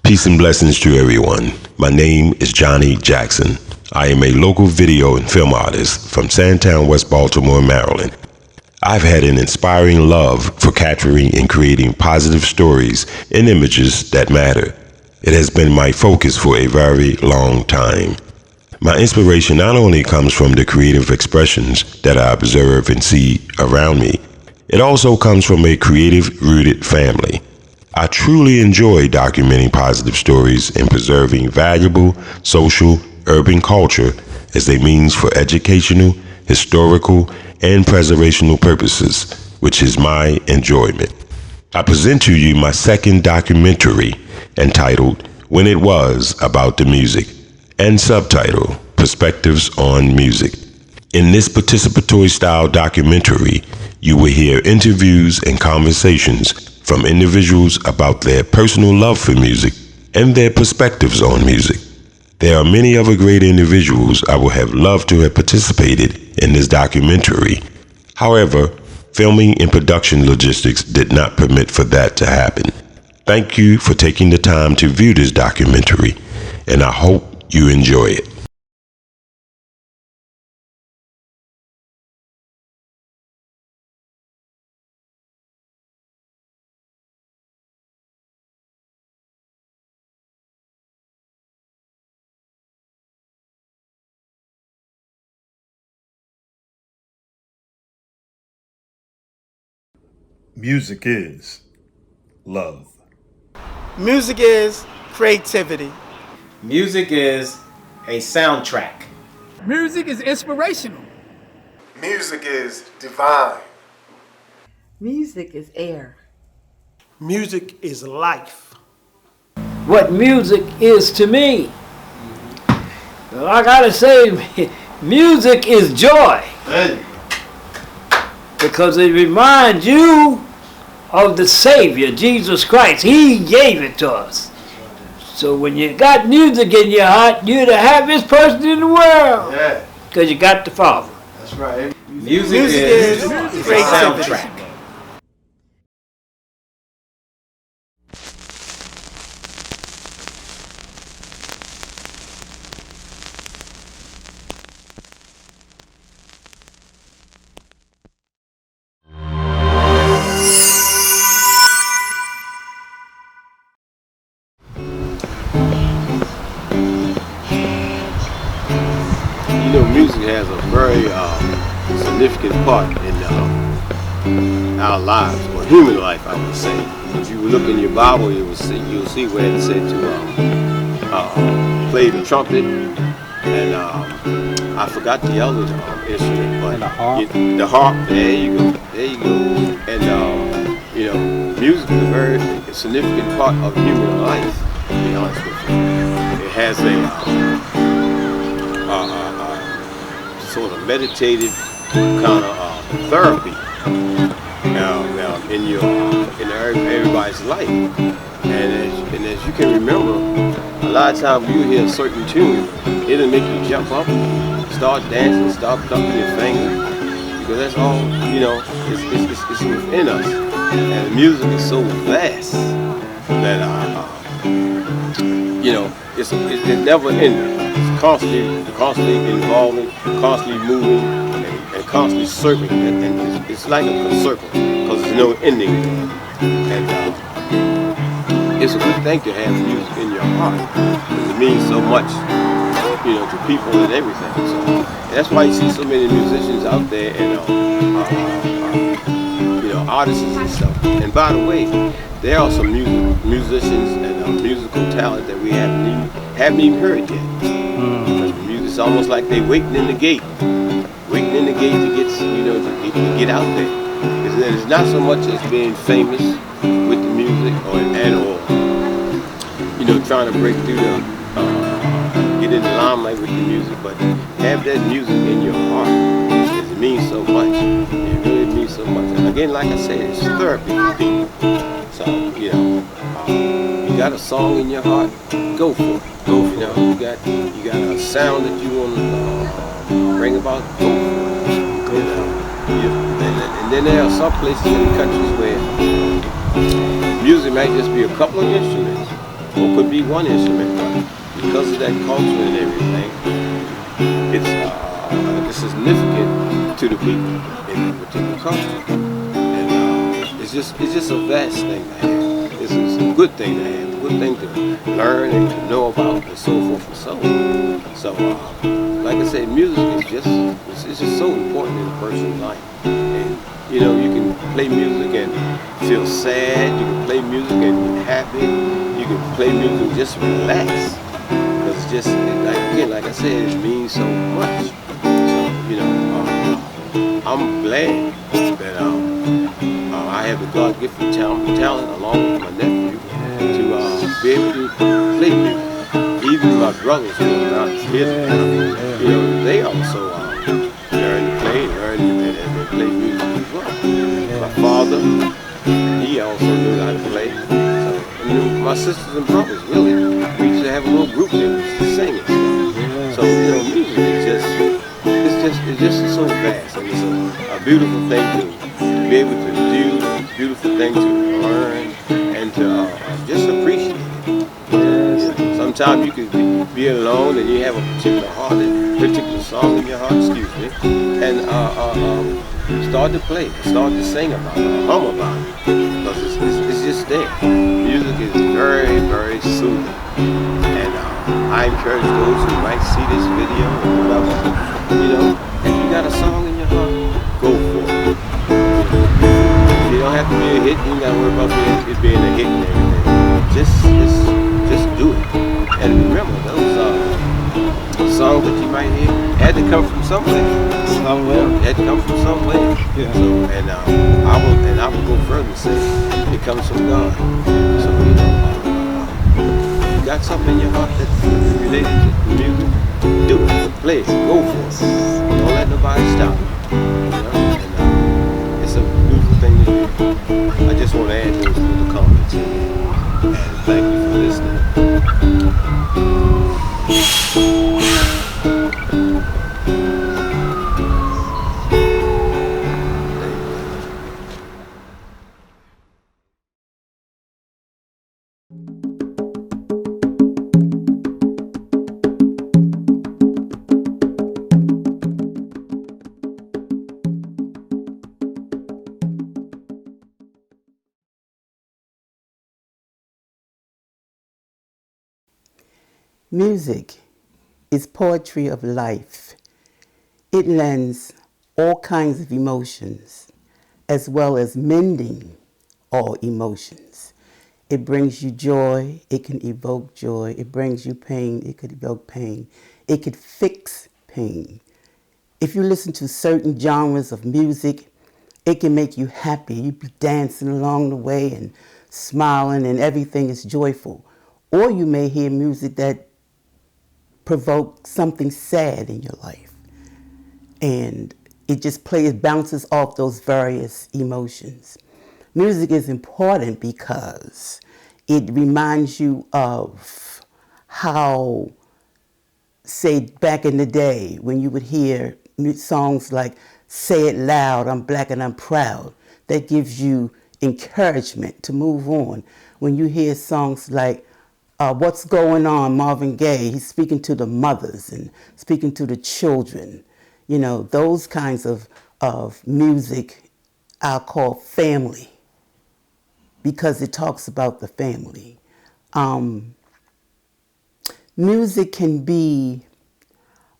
Peace and blessings to everyone. My name is Johnny Jackson. I am a local video and film artist from Sandtown, West Baltimore, Maryland. I've had an inspiring love for capturing and creating positive stories and images that matter. It has been my focus for a very long time. My inspiration not only comes from the creative expressions that I observe and see around me, it also comes from a creative-rooted family. I truly enjoy documenting positive stories and preserving valuable social, urban culture as a means for educational, historical, and preservational purposes, which is my enjoyment. I present to you my second documentary entitled When It Was About the Music and subtitled Perspectives on Music. In this participatory style documentary, you will hear interviews and conversations from individuals about their personal love for music and their perspectives on music. There are many other great individuals I would have loved to have participated in this documentary. However, filming and production logistics did not permit for that to happen. Thank you for taking the time to view this documentary, and I hope you enjoy it. Music is love. Music is creativity. Music is a soundtrack. Music is inspirational. Music is divine. Music is air. Music is life. What music is to me. Well, I gotta say, music is joy. Because it reminds you of the Savior, Jesus Christ. He gave it to us. So when you got music in your heart, you're the happiest person in the world. Yeah. Because you got the Father. That's right. Music is a soundtrack. You know, music has a very significant part in our lives, or human life, I would say. If you look in your Bible, you'll see where it said to play the trumpet, and I forgot the other instrument, but the harp. There you go. And you know, music is a very significant part of human life. To be honest with you, it has a sort of meditative kind of therapy in everybody's life, and as you can remember, a lot of times you hear a certain tune, it'll make you jump up, start dancing, start clapping your fingers, because that's all, you know, it's within us, and the music is so vast that you know, it's never ending. It's constantly involving, constantly moving, and constantly circling. And it's like a circle, because there's no ending. And it's a good thing to have music in your heart, because it means so much, you know, to people and everything. So that's why you see so many musicians out there, and you know, artists and stuff. And by the way, there are some musicians and musical talent that we haven't even heard yet. Because the music's almost like they waiting in the gate to get, you know, to get out there. It's not so much as being famous with the music or you know, trying to break through get in the limelight with the music, but have that music in your heart, because it means so much. It really means so much. And again, like I said, it's therapy for people. So, you know, you got a song in your heart, go for it. You know, you got a sound that you want to bring about, go for it. You know, and then there are some places in the countries where music might just be a couple of instruments, or could be one instrument, but because of that culture and everything, it's significant to the people in that particular culture. And it's just a vast thing to have. It's a good thing to have, a good thing to learn and to know about, and so forth and so on. So, like I said, music is it's just so important in a person's life. And you know, you can play music and feel sad. You can play music and be happy. You can play music and just relax. Because it's just, like I said, it means so much. So, you know, I'm glad that I have the God-gifted talent along with my nephew to be able to play music. Even my brothers who are not here, you know, they also learn to play, and play music as well. My father, he also knew how to play. So, you know, my sisters and brothers, really, we used to have a little group that used to sing it. So, you know, music is it's just so vast, and it's a beautiful thing to be able to do, a beautiful thing to learn, and to just appreciate it. Sometimes you could be alone and you have a particular song in your heart, and start to play, start to sing about it, hum about it, because it's just there. Music is very, very soothing, and I encourage those who might see this video or whatever, you know, if you got a song in your heart, go for it. You don't have to be a hit, you don't got to worry about it being a hit and everything. Just do it. And remember, those songs that you might hear had to come from somewhere. Had to come from somewhere. Yeah. So, and I will go further and say it comes from God. So, you know, you got something in your heart that's related to music, do it. Play it. Go for it. Don't let nobody stop you. You know? And it's a beautiful thing to do. I just want to add those little comments in there. And thank you for listening. Music is poetry of life. It lends all kinds of emotions, as well as mending all emotions. It brings you joy, it can evoke joy. It brings you pain, it could evoke pain. It could fix pain. If you listen to certain genres of music, it can make you happy. You be dancing along the way and smiling and everything is joyful. Or you may hear music that provoke something sad in your life. And it just bounces off those various emotions. Music is important because it reminds you of how, say, back in the day when you would hear songs like Say It Loud, I'm Black and I'm Proud. That gives you encouragement to move on. When you hear songs like What's Going On, Marvin Gaye, he's speaking to the mothers and speaking to the children. You know, those kinds of music I'll call family because it talks about the family. Music can be,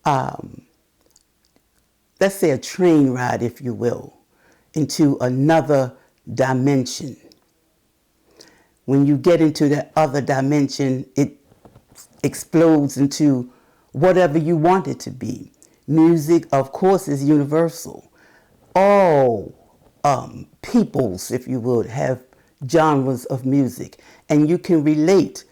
let's say, a train ride, if you will, into another dimension. When you get into that other dimension, it explodes into whatever you want it to be. Music, of course, is universal. All peoples, if you would, have genres of music. And you can relate.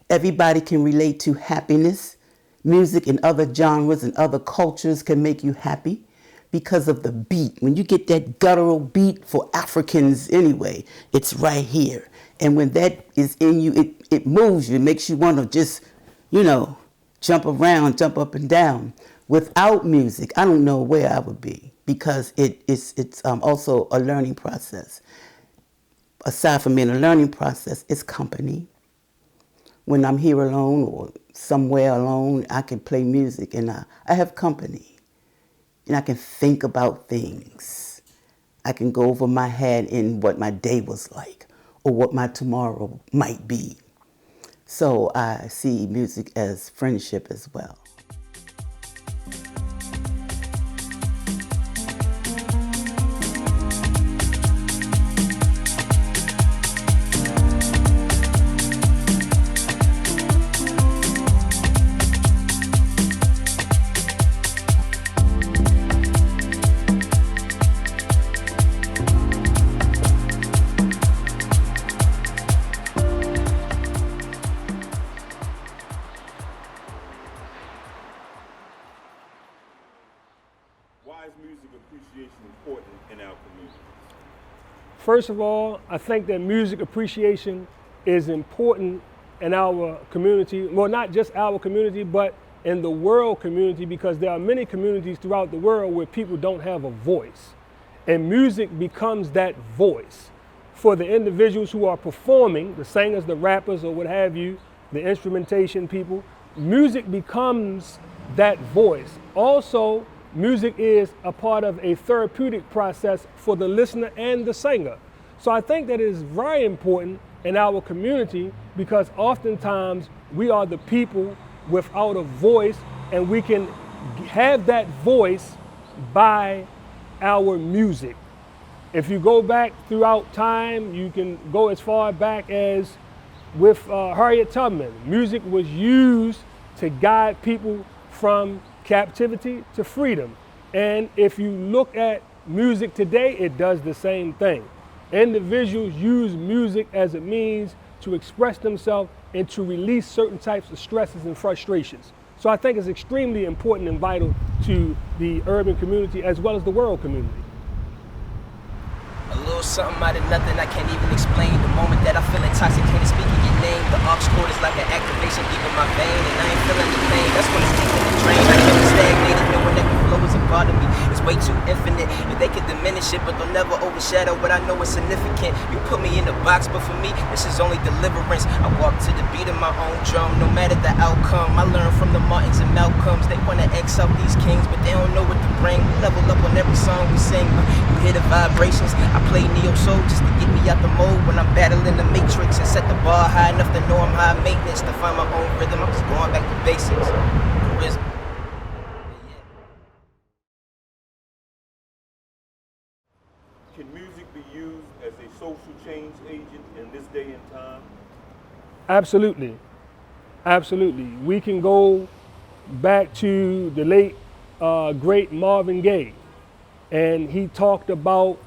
Everybody can relate to happiness. Music in other genres and other cultures can make you happy because of the beat. When you get that guttural beat, for Africans anyway, it's right here. And when that is in you, it moves you. It makes you want to just, you know, jump around, jump up and down. Without music, I don't know where I would be because it's also a learning process. Aside from being a learning process, it's company. when I'm here alone or somewhere alone, I can play music and I have company. And I can think about things. I can go over my head in what my day was like or what my tomorrow might be. So I see music as friendship as well. Why is music appreciation important in our community? First of all, I think that music appreciation is important in our community. Well, not just our community, but in the world community, because there are many communities throughout the world where people don't have a voice. And music becomes that voice for the individuals who are performing, the singers, the rappers, or what have you, the instrumentation people. Music becomes that voice. Also, music is a part of a therapeutic process for the listener and the singer. So I think that it is very important in our community because oftentimes we are the people without a voice, and we can have that voice by our music. If you go back throughout time, you can go as far back as with Harriet Tubman. Music was used to guide people from captivity to freedom. And if you look at music today, it does the same thing. Individuals use music as a means to express themselves and to release certain types of stresses and frustrations. So I think it's extremely important and vital to the urban community as well as the world community. A little something out of nothing, I can't even explain. The moment that I feel intoxicated, speaking your name, the aux cord is like an activation deep in my vein, and I ain't feeling the pain. That's when it's deep in the drain. I feel stagnated, knowing that the flow is a part of me. It's way too infinite. If they could diminish it, but they'll never overshadow what I know is significant. You put me in a box, but for me, this is only deliverance. I walk to the beat of my own drum, no matter the outcome. I learn from the Martins and Malcolms. They wanna X out these kings, but they don't know what to bring. We level up on every song we sing. You hear the vibrations. I play neo soul just to get me out the mode when I'm battling the matrix and set the bar high enough to know I'm high maintenance. To find my own rhythm, I'm just going back to basics. Charisma. Can music be used as a social change agent in this day and time? Absolutely. Absolutely. We can go back to the late, great Marvin Gaye, and he talked about,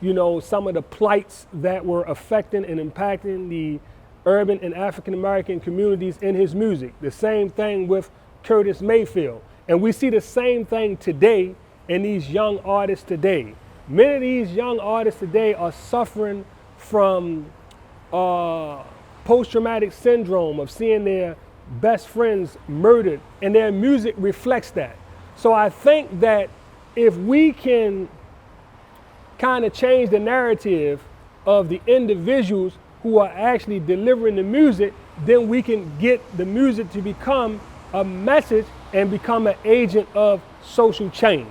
you know, some of the plights that were affecting and impacting the urban and African American communities in his music. The same thing with Curtis Mayfield. And we see the same thing today in these young artists today. Many of these young artists today are suffering from post-traumatic syndrome of seeing their best friends murdered, and their music reflects that. So I think that if we can kind of change the narrative of the individuals who are actually delivering the music, then we can get the music to become a message and become an agent of social change.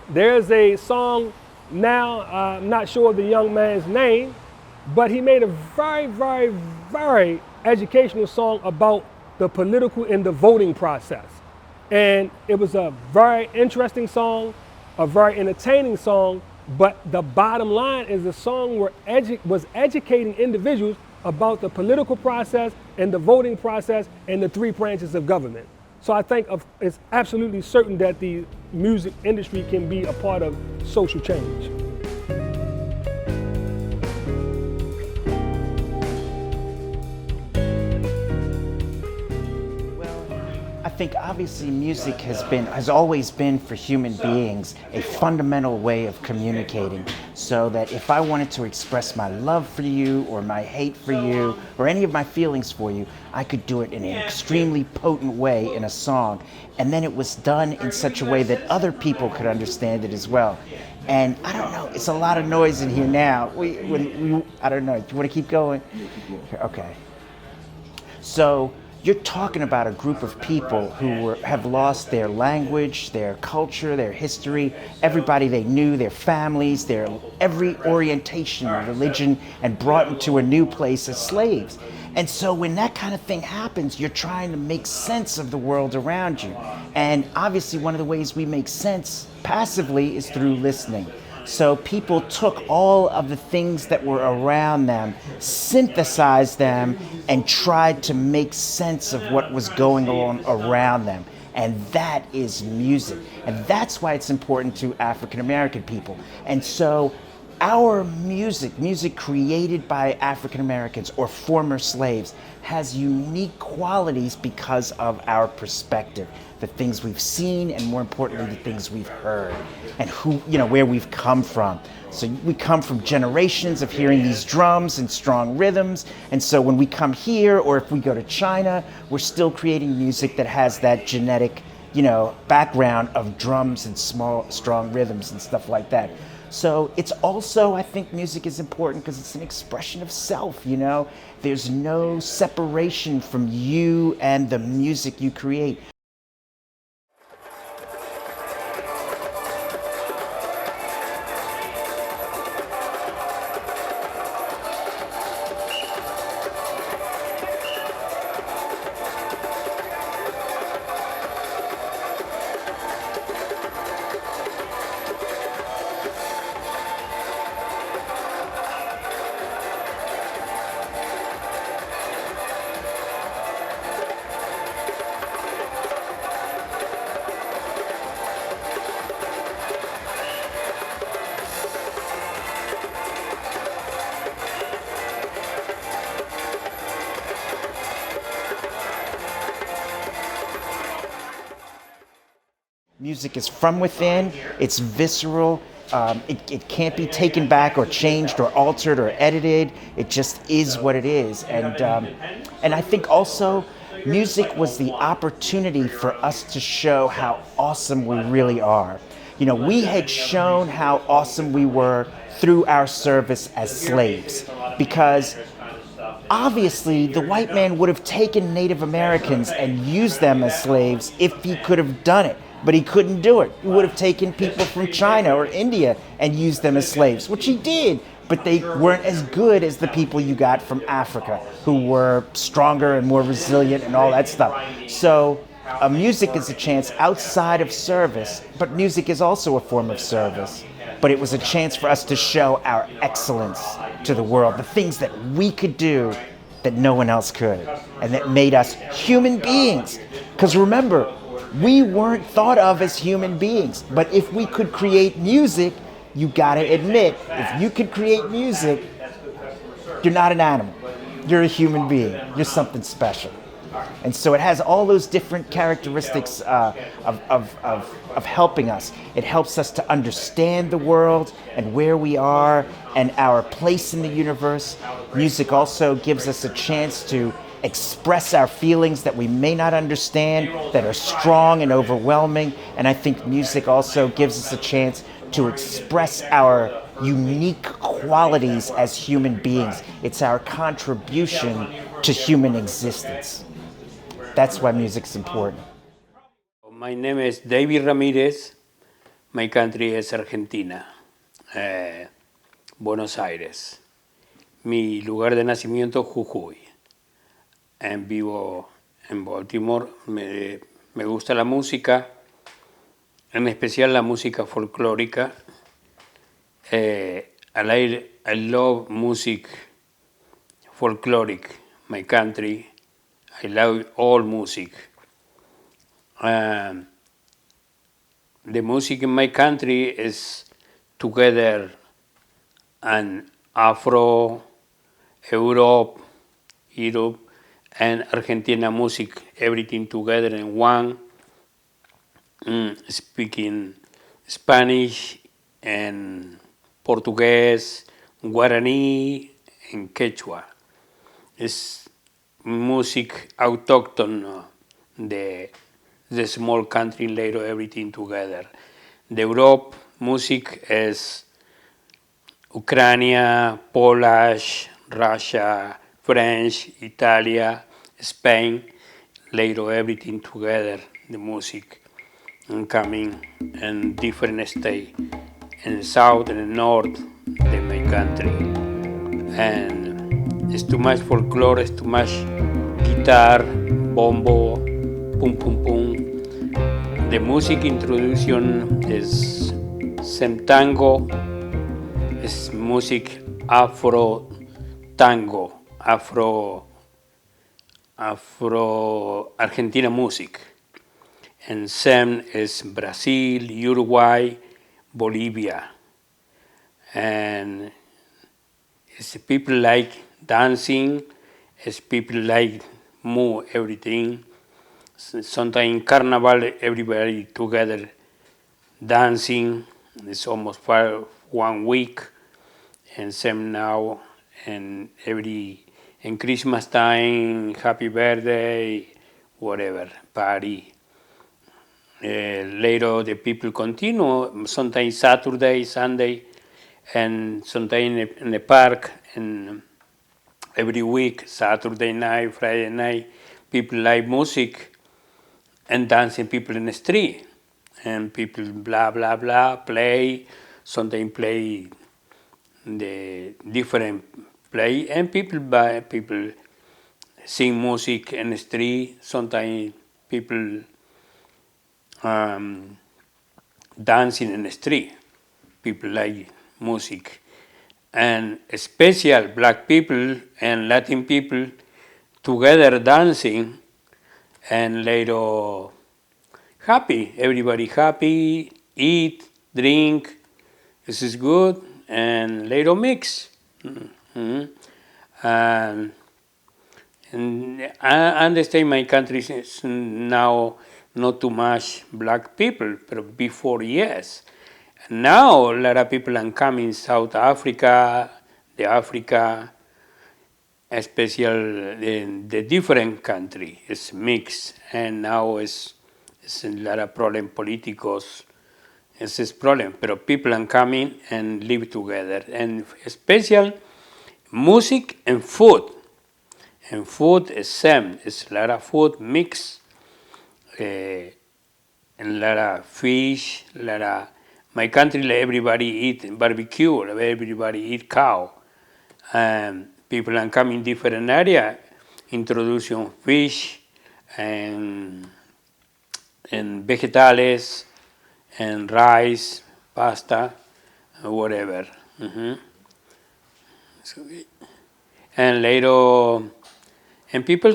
There's a song now, I'm not sure of the young man's name, but he made a very, very, very educational song about the political and the voting process. And it was a very interesting song, a very entertaining song, but the bottom line is the song was educating individuals about the political process and the voting process and the three branches of government. So I think it's absolutely certain that the music industry can be a part of social change. I think obviously music has always been for human beings a fundamental way of communicating, so that if I wanted to express my love for you or my hate for you or any of my feelings for you, I could do it in an extremely potent way in a song, and then it was done in such a way that other people could understand it as well. And I don't know, it's a lot of noise in here now. I don't know, do you want to keep going? Okay. So you're talking about a group of people who have lost their language, their culture, their history, everybody they knew, their families, their every orientation of religion, and brought into a new place as slaves. And so when that kind of thing happens, you're trying to make sense of the world around you. And obviously one of the ways we make sense passively is through listening. So people took all of the things that were around them, synthesized them, and tried to make sense of what was going on around them. And that is music. And that's why it's important to African American people. And so our music created by African Americans or former slaves, has unique qualities because of our perspective, the things we've seen, and more importantly, the things we've heard, and where we've come from. So we come from generations of hearing these drums and strong rhythms, and so when we come here, or if we go to China, we're still creating music that has that genetic, background of drums and small, strong rhythms and stuff like that. So it's also, I think music is important because it's an expression of self, There's no separation from you and the music you create. Music is from within, it's visceral, it can't be taken back or changed or altered or edited, it just is what it is. And I think also music was the opportunity for us to show how awesome we really are. We had shown how awesome we were through our service as slaves, because obviously the white man would have taken Native Americans and used them as slaves if he could have done it. But he couldn't do it. He would have taken people from China or India and used them as slaves, which he did, but they weren't as good as the people you got from Africa, who were stronger and more resilient and all that stuff. So music is a chance outside of service, but music is also a form of service. But it was a chance for us to show our excellence to the world, the things that we could do that no one else could, and that made us human beings. Because remember, we weren't thought of as human beings, but if we could create music, you gotta admit, if you could create music, you're not an animal. You're a human being. You're something special. And so it has all those different characteristics of helping us. It helps us to understand the world and where we are and our place in the universe. Music also gives us a chance to express our feelings that we may not understand, that are strong and overwhelming. And I think music also gives us a chance to express our unique qualities as human beings. It's our contribution to human existence. That's why music's important. My name is David Ramirez. My country is Argentina, Buenos Aires. Mi lugar de nacimiento, Jujuy. Vivo en Baltimore. Me gusta la música, en especial la música folclórica. I love music folkloric, my country. I love all music. The music in my country is together and Afro, Europe, and Argentina music, everything together in one, speaking Spanish and Portuguese, Guarani, and Quechua. It's music autochthone, the small country later, everything together. The Europe music is Ukraine, Polish, Russia, French, Italia, Spain, later everything together, the music, and coming in different states, in the south and the north of my country. And it's too much folklore, it's too much guitar, bombo, pum pum pum. The music introduction is some tango, is music Afro tango, Afro Argentina music. And some is Brazil, Uruguay, Bolivia. And it's people like dancing, it's people like move everything. Sometimes in Carnival, everybody together dancing. It's almost for 1 week. And same now, and in Christmas time, happy birthday, whatever, party. Later the people continue, sometimes Saturday, Sunday, and sometimes in the park, and every week, Saturday night, Friday night, people like music and dancing people in the street. And people blah, blah, blah, play, sometimes play the different play, and people sing music in the street, sometimes people dancing in the street, people like music. And especially black people and Latin people together dancing, and later happy, everybody happy, eat, drink, this is good, and later mix. Mm-hmm. And I understand my country is now not too much black people, but before, yes. Now a lot of people are coming South Africa, the Africa, especially in the different country, it's mixed, and now it's a lot of problem politicos. It's this problem, but people are coming and live together, and especially music and food. And food is same, it's a lot of food mixed, and a lot of fish, a lot of, my country everybody eat barbecue, everybody eat cow. People are coming different area, introducing fish and vegetales and rice, pasta, whatever. Mm-hmm. And later, and people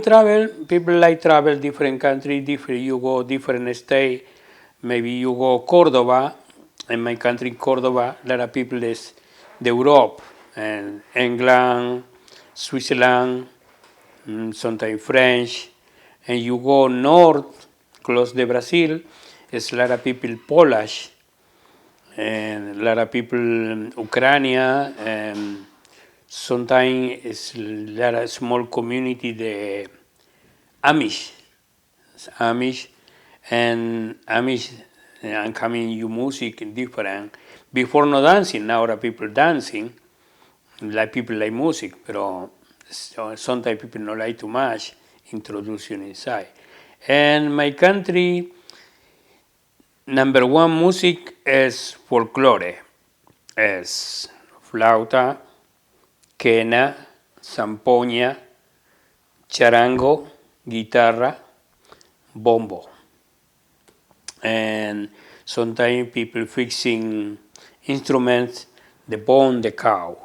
like travel different country, you go different state. Maybe you go Cordoba, in my country Cordoba, a lot of people is the Europe, and England, Switzerland, sometimes French, and you go north, close to Brazil, it's a lot of people Polish, and a lot of people Ukraine, and sometimes it's a lot of small community, the Amish, and coming you music different. Before no dancing, now are people dancing, like people like music, but sometimes people don't like too much introduction inside. And my country, number one music is folklore, is flauta, quena, zampoña, charango, guitarra, bombo. And sometimes people fixing instruments, the bone, the cow,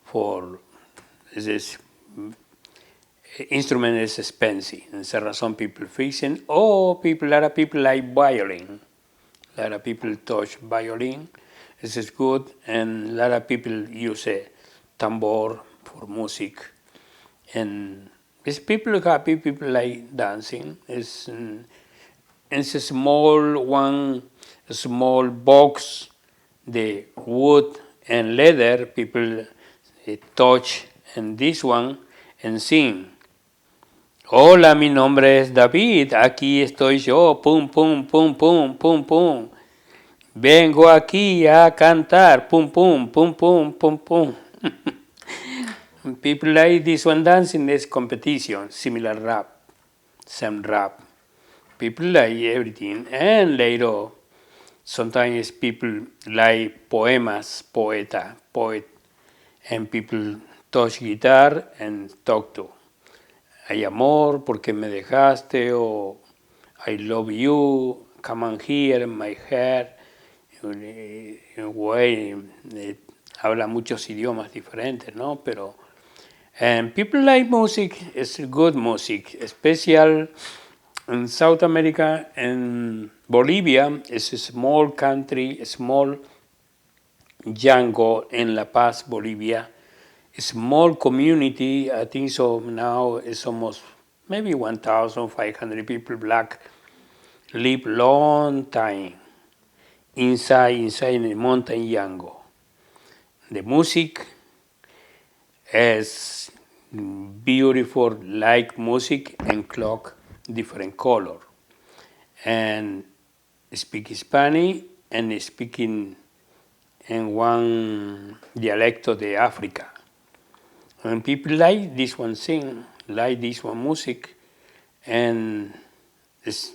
for this instrument is expensive, and so some people fixing, a lot of people like violin. A lot of people touch violin, this is good, and a lot of people use a tambor for music. And these people happy, people like dancing. It's a small box, the wood and leather, people touch, and this one, and sing. Hola, mi nombre es David, aquí estoy yo, pum, pum, pum, pum, pum, pum. Vengo aquí a cantar, pum, pum, pum, pum, pum, pum. People like this one dancing, there's competition, similar rap, same rap. People like everything. And later, sometimes people like poemas, poet, and people touch guitar and talk to. Hay amor, porque me dejaste, o I love you, come on here, my hair. Güey, habla muchos idiomas diferentes, ¿no? Pero, and people like music, it's good music, especially in South America and Bolivia. It's a small country, a small jungle in La Paz, Bolivia. A small community, I think so now it's almost maybe 1,500 people black live long time inside the mountain jungle. The music is beautiful, like music and clock, different color. And speak Spanish and speaking in one dialect of the Africa. And people like this one sing, like this one music, and it's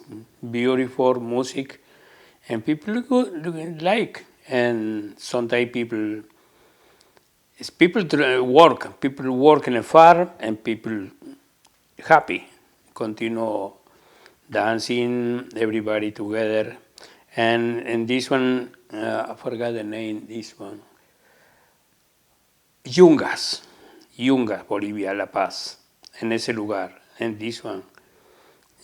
beautiful music, and people like, and sometimes people work in a farm, and people happy, continue dancing, everybody together, and this one, I forgot the name, this one, Yungas, Bolivia, La Paz, en ese lugar, and this one,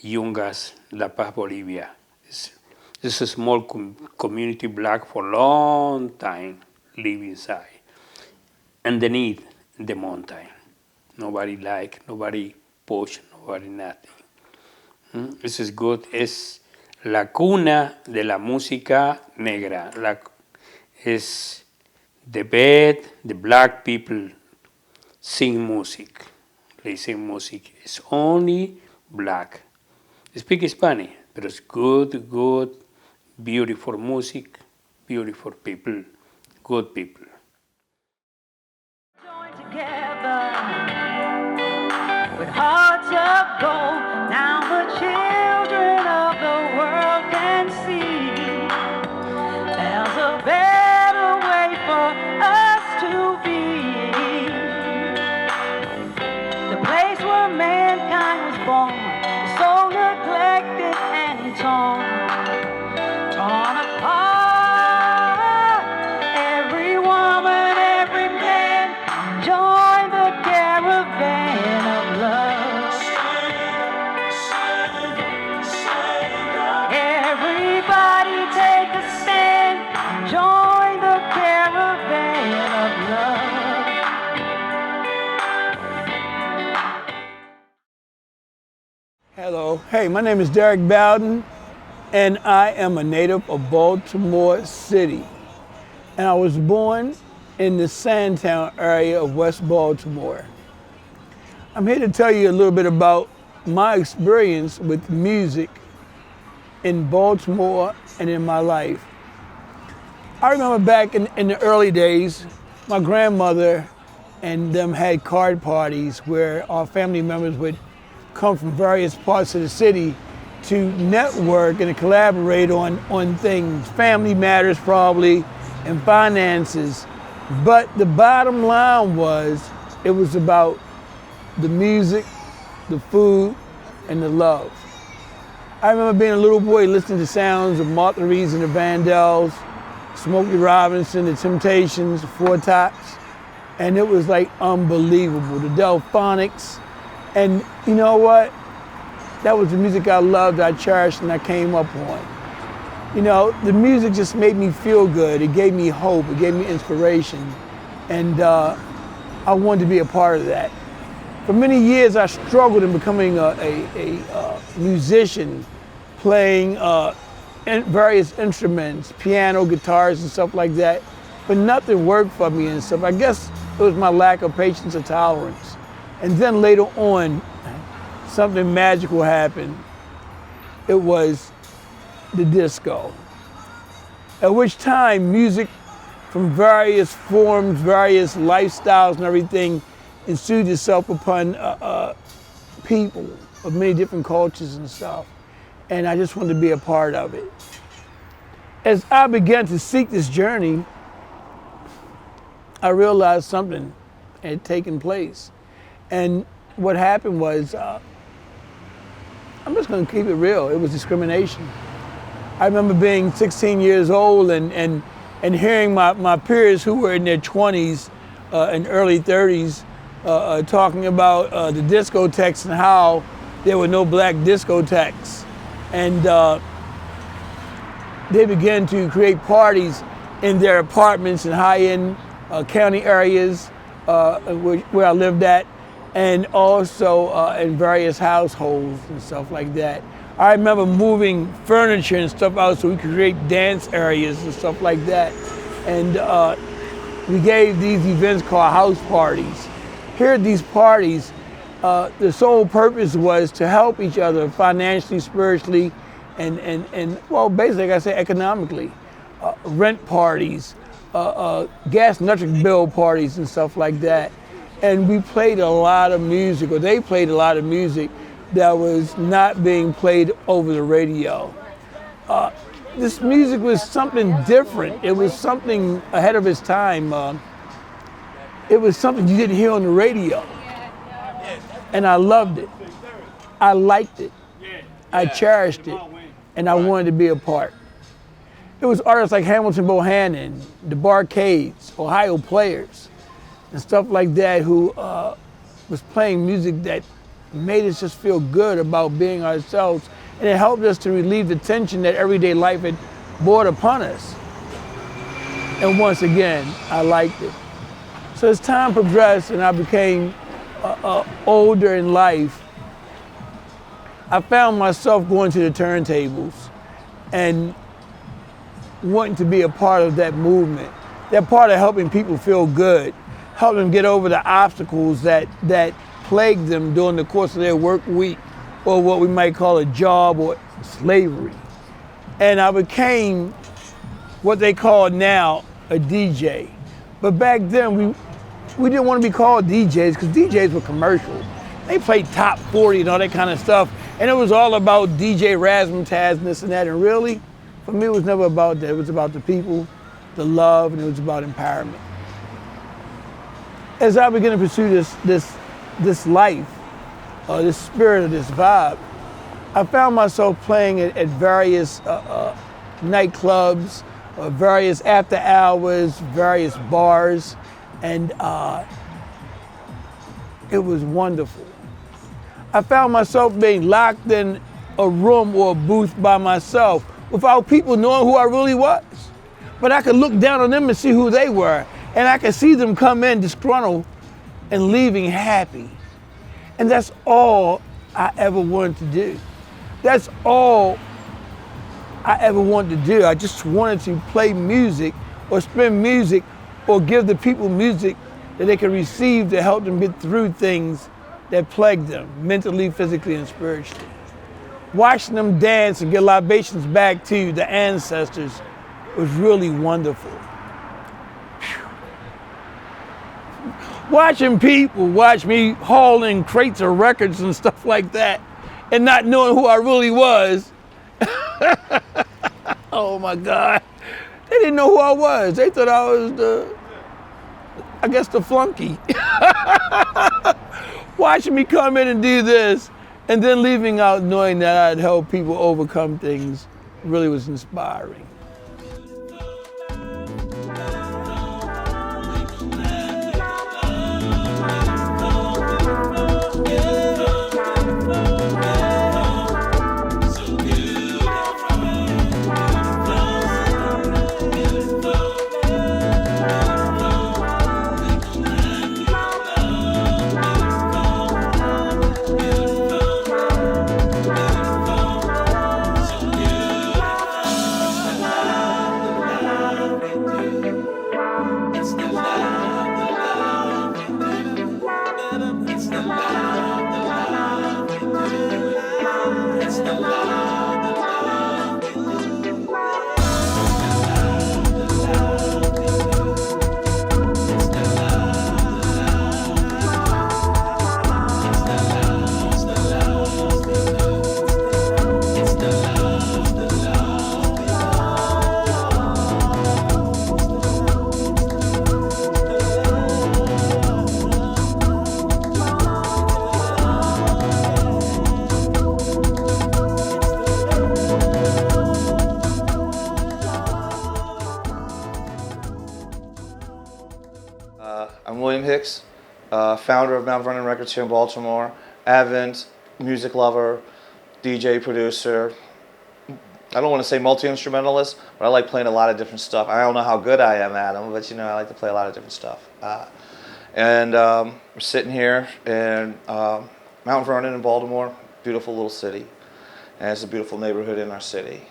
Yungas, La Paz, Bolivia. It's a small community, black for a long time, live inside. Underneath the mountain. Nobody push, nobody nothing. This is good. Es la cuna de la música negra. Es the bed, the black people sing music. They sing music. It's only black. They speak Spanish, but it's good, beautiful music, beautiful people, good people. Join together with hearts of gold. Now the children of the world can see there's a better way for us to be. The place where mankind was born is so neglected and torn apart. Every woman, every man, join the caravan of love. Everybody take a stand, join the caravan of love. Hello. Hey, my name is Derek Bowden, and I am a native of Baltimore City. And I was born in the Sandtown area of West Baltimore. I'm here to tell you a little bit about my experience with music in Baltimore and in my life. I remember back in the early days, my grandmother and them had card parties where our family members would come from various parts of the city to network and collaborate on things, family matters probably, and finances. But the bottom line was, it was about the music, the food, and the love. I remember being a little boy listening to sounds of Martha Reeves and the Vandells, Smokey Robinson, the Temptations, the Four Tops, and it was like unbelievable. The Delphonics, and you know what? That was the music I loved, I cherished, and I came up on. You know, the music just made me feel good. It gave me hope. It gave me inspiration. And I wanted to be a part of that. For many years, I struggled in becoming a musician, playing various instruments, piano, guitars, and stuff like that. But nothing worked for me and stuff. I guess it was my lack of patience or tolerance. And then later on, something magical happened. It was the disco. At which time music from various forms, various lifestyles and everything ensued itself upon people of many different cultures and stuff. And I just wanted to be a part of it. As I began to seek this journey, I realized something had taken place. And what happened was, I'm just gonna keep it real, it was discrimination. I remember being 16 years old and hearing my peers who were in their 20s and early 30s talking about the discotheques and how there were no black discotheques. And they began to create parties in their apartments in high-end county areas where I lived at, and also in various households and stuff like that. I remember moving furniture and stuff out so we could create dance areas and stuff like that. And we gave these events called house parties. Here at these parties, the sole purpose was to help each other financially, spiritually, and well, basically, like I said, economically. Rent parties, gas and electric bill parties and stuff like that. And we played a lot of music, or they played a lot of music that was not being played over the radio. This music was something different. It was something ahead of its time. It was something you didn't hear on the radio. And I loved it. I liked it. I cherished it. And I wanted to be a part. It was artists like Hamilton Bohannon, the Barcades, Ohio Players, and stuff like that who was playing music that made us just feel good about being ourselves. And it helped us to relieve the tension that everyday life had brought upon us. And once again, I liked it. So as time progressed and I became older in life, I found myself going to the turntables and wanting to be a part of that movement. That part of helping people feel good, help them get over the obstacles that plagued them during the course of their work week, or what we might call a job or slavery. And I became what they call now a DJ. But back then we didn't want to be called DJs because DJs were commercial. They played top 40 and all that kind of stuff. And it was all about DJ Razzmatazz and this and that. And really, for me, it was never about that. It was about the people, the love, and it was about empowerment. As I began to pursue this life, this spirit of this vibe, I found myself playing at various nightclubs, various after hours, various bars, and it was wonderful. I found myself being locked in a room or a booth by myself without people knowing who I really was. But I could look down on them and see who they were, and I could see them come in disgruntled and leaving happy. And that's all I ever wanted to do. That's all I ever wanted to do. I just wanted to play music or spin music or give the people music that they could receive to help them get through things that plagued them mentally, physically, and spiritually. Watching them dance and get libations back to the ancestors was really wonderful. Watching people watch me hauling crates of records and stuff like that and not knowing who I really was. Oh my God. They didn't know who I was. They thought I was the flunky. Watching me come in and do this and then leaving out knowing that I'd help people overcome things really was inspiring. founder of Mount Vernon Records here in Baltimore, avid music lover, DJ, producer. I don't want to say multi-instrumentalist, but I like playing a lot of different stuff. I don't know how good I am at them, but you know, I like to play a lot of different stuff. We're sitting here in Mount Vernon in Baltimore, beautiful little city, and it's a beautiful neighborhood in our city.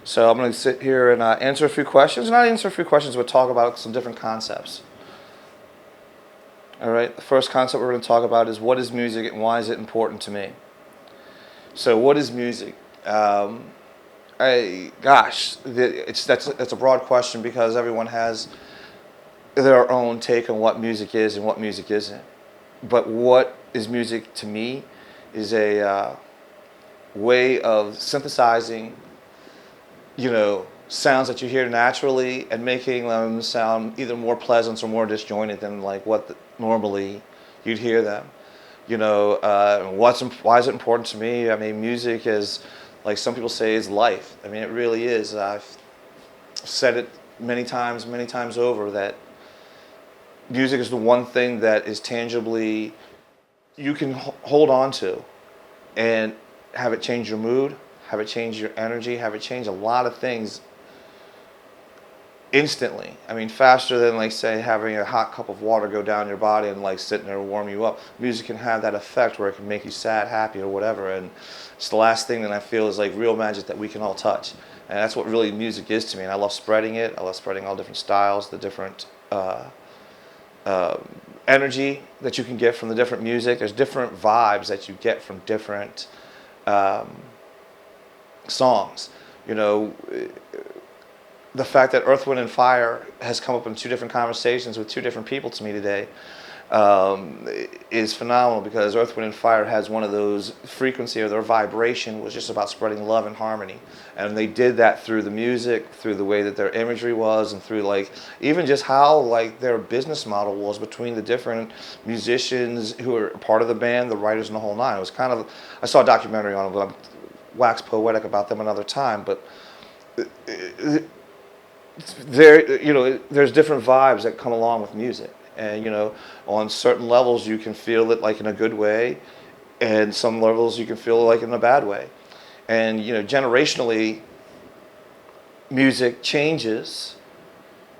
So I'm going to sit here and answer a few questions. Not answer a few questions, but talk about some different concepts. All right, the first concept we're going to talk about is what is music and why is it important to me? So what is music? That's a broad question because everyone has their own take on what music is and what music isn't. But what is music to me is a way of synthesizing, you know, sounds that you hear naturally and making them sound either more pleasant or more disjointed than like what normally you'd hear them. You know, why is it important to me? I mean, music is, like some people say, is life. I mean, it really is. I've said it many times over that music is the one thing that is tangibly you can hold on to and have it change your mood, have it change your energy, have it change a lot of things instantly. I mean, faster than, like, say, having a hot cup of water go down your body and, like, sitting there and warm you up. Music can have that effect where it can make you sad, happy, or whatever. And it's the last thing that I feel is, like, real magic that we can all touch. And that's what really music is to me. And I love spreading it. I love spreading all different styles, the different energy that you can get from the different music. There's different vibes that you get from different songs. You know, the fact that Earth, Wind & Fire has come up in two different conversations with two different people to me today is phenomenal, because Earth, Wind & Fire has one of those frequency, or their vibration was just about spreading love and harmony. And they did that through the music, through the way that their imagery was, and through, like, even just how, like, their business model was between the different musicians who were part of the band, the writers, and the whole nine. It was kind of, I saw a documentary on it, but I'm wax poetic about them another time. But there, you know, there's different vibes that come along with music, and, you know, on certain levels you can feel it like in a good way, and some levels you can feel it like in a bad way. And, you know, generationally, music changes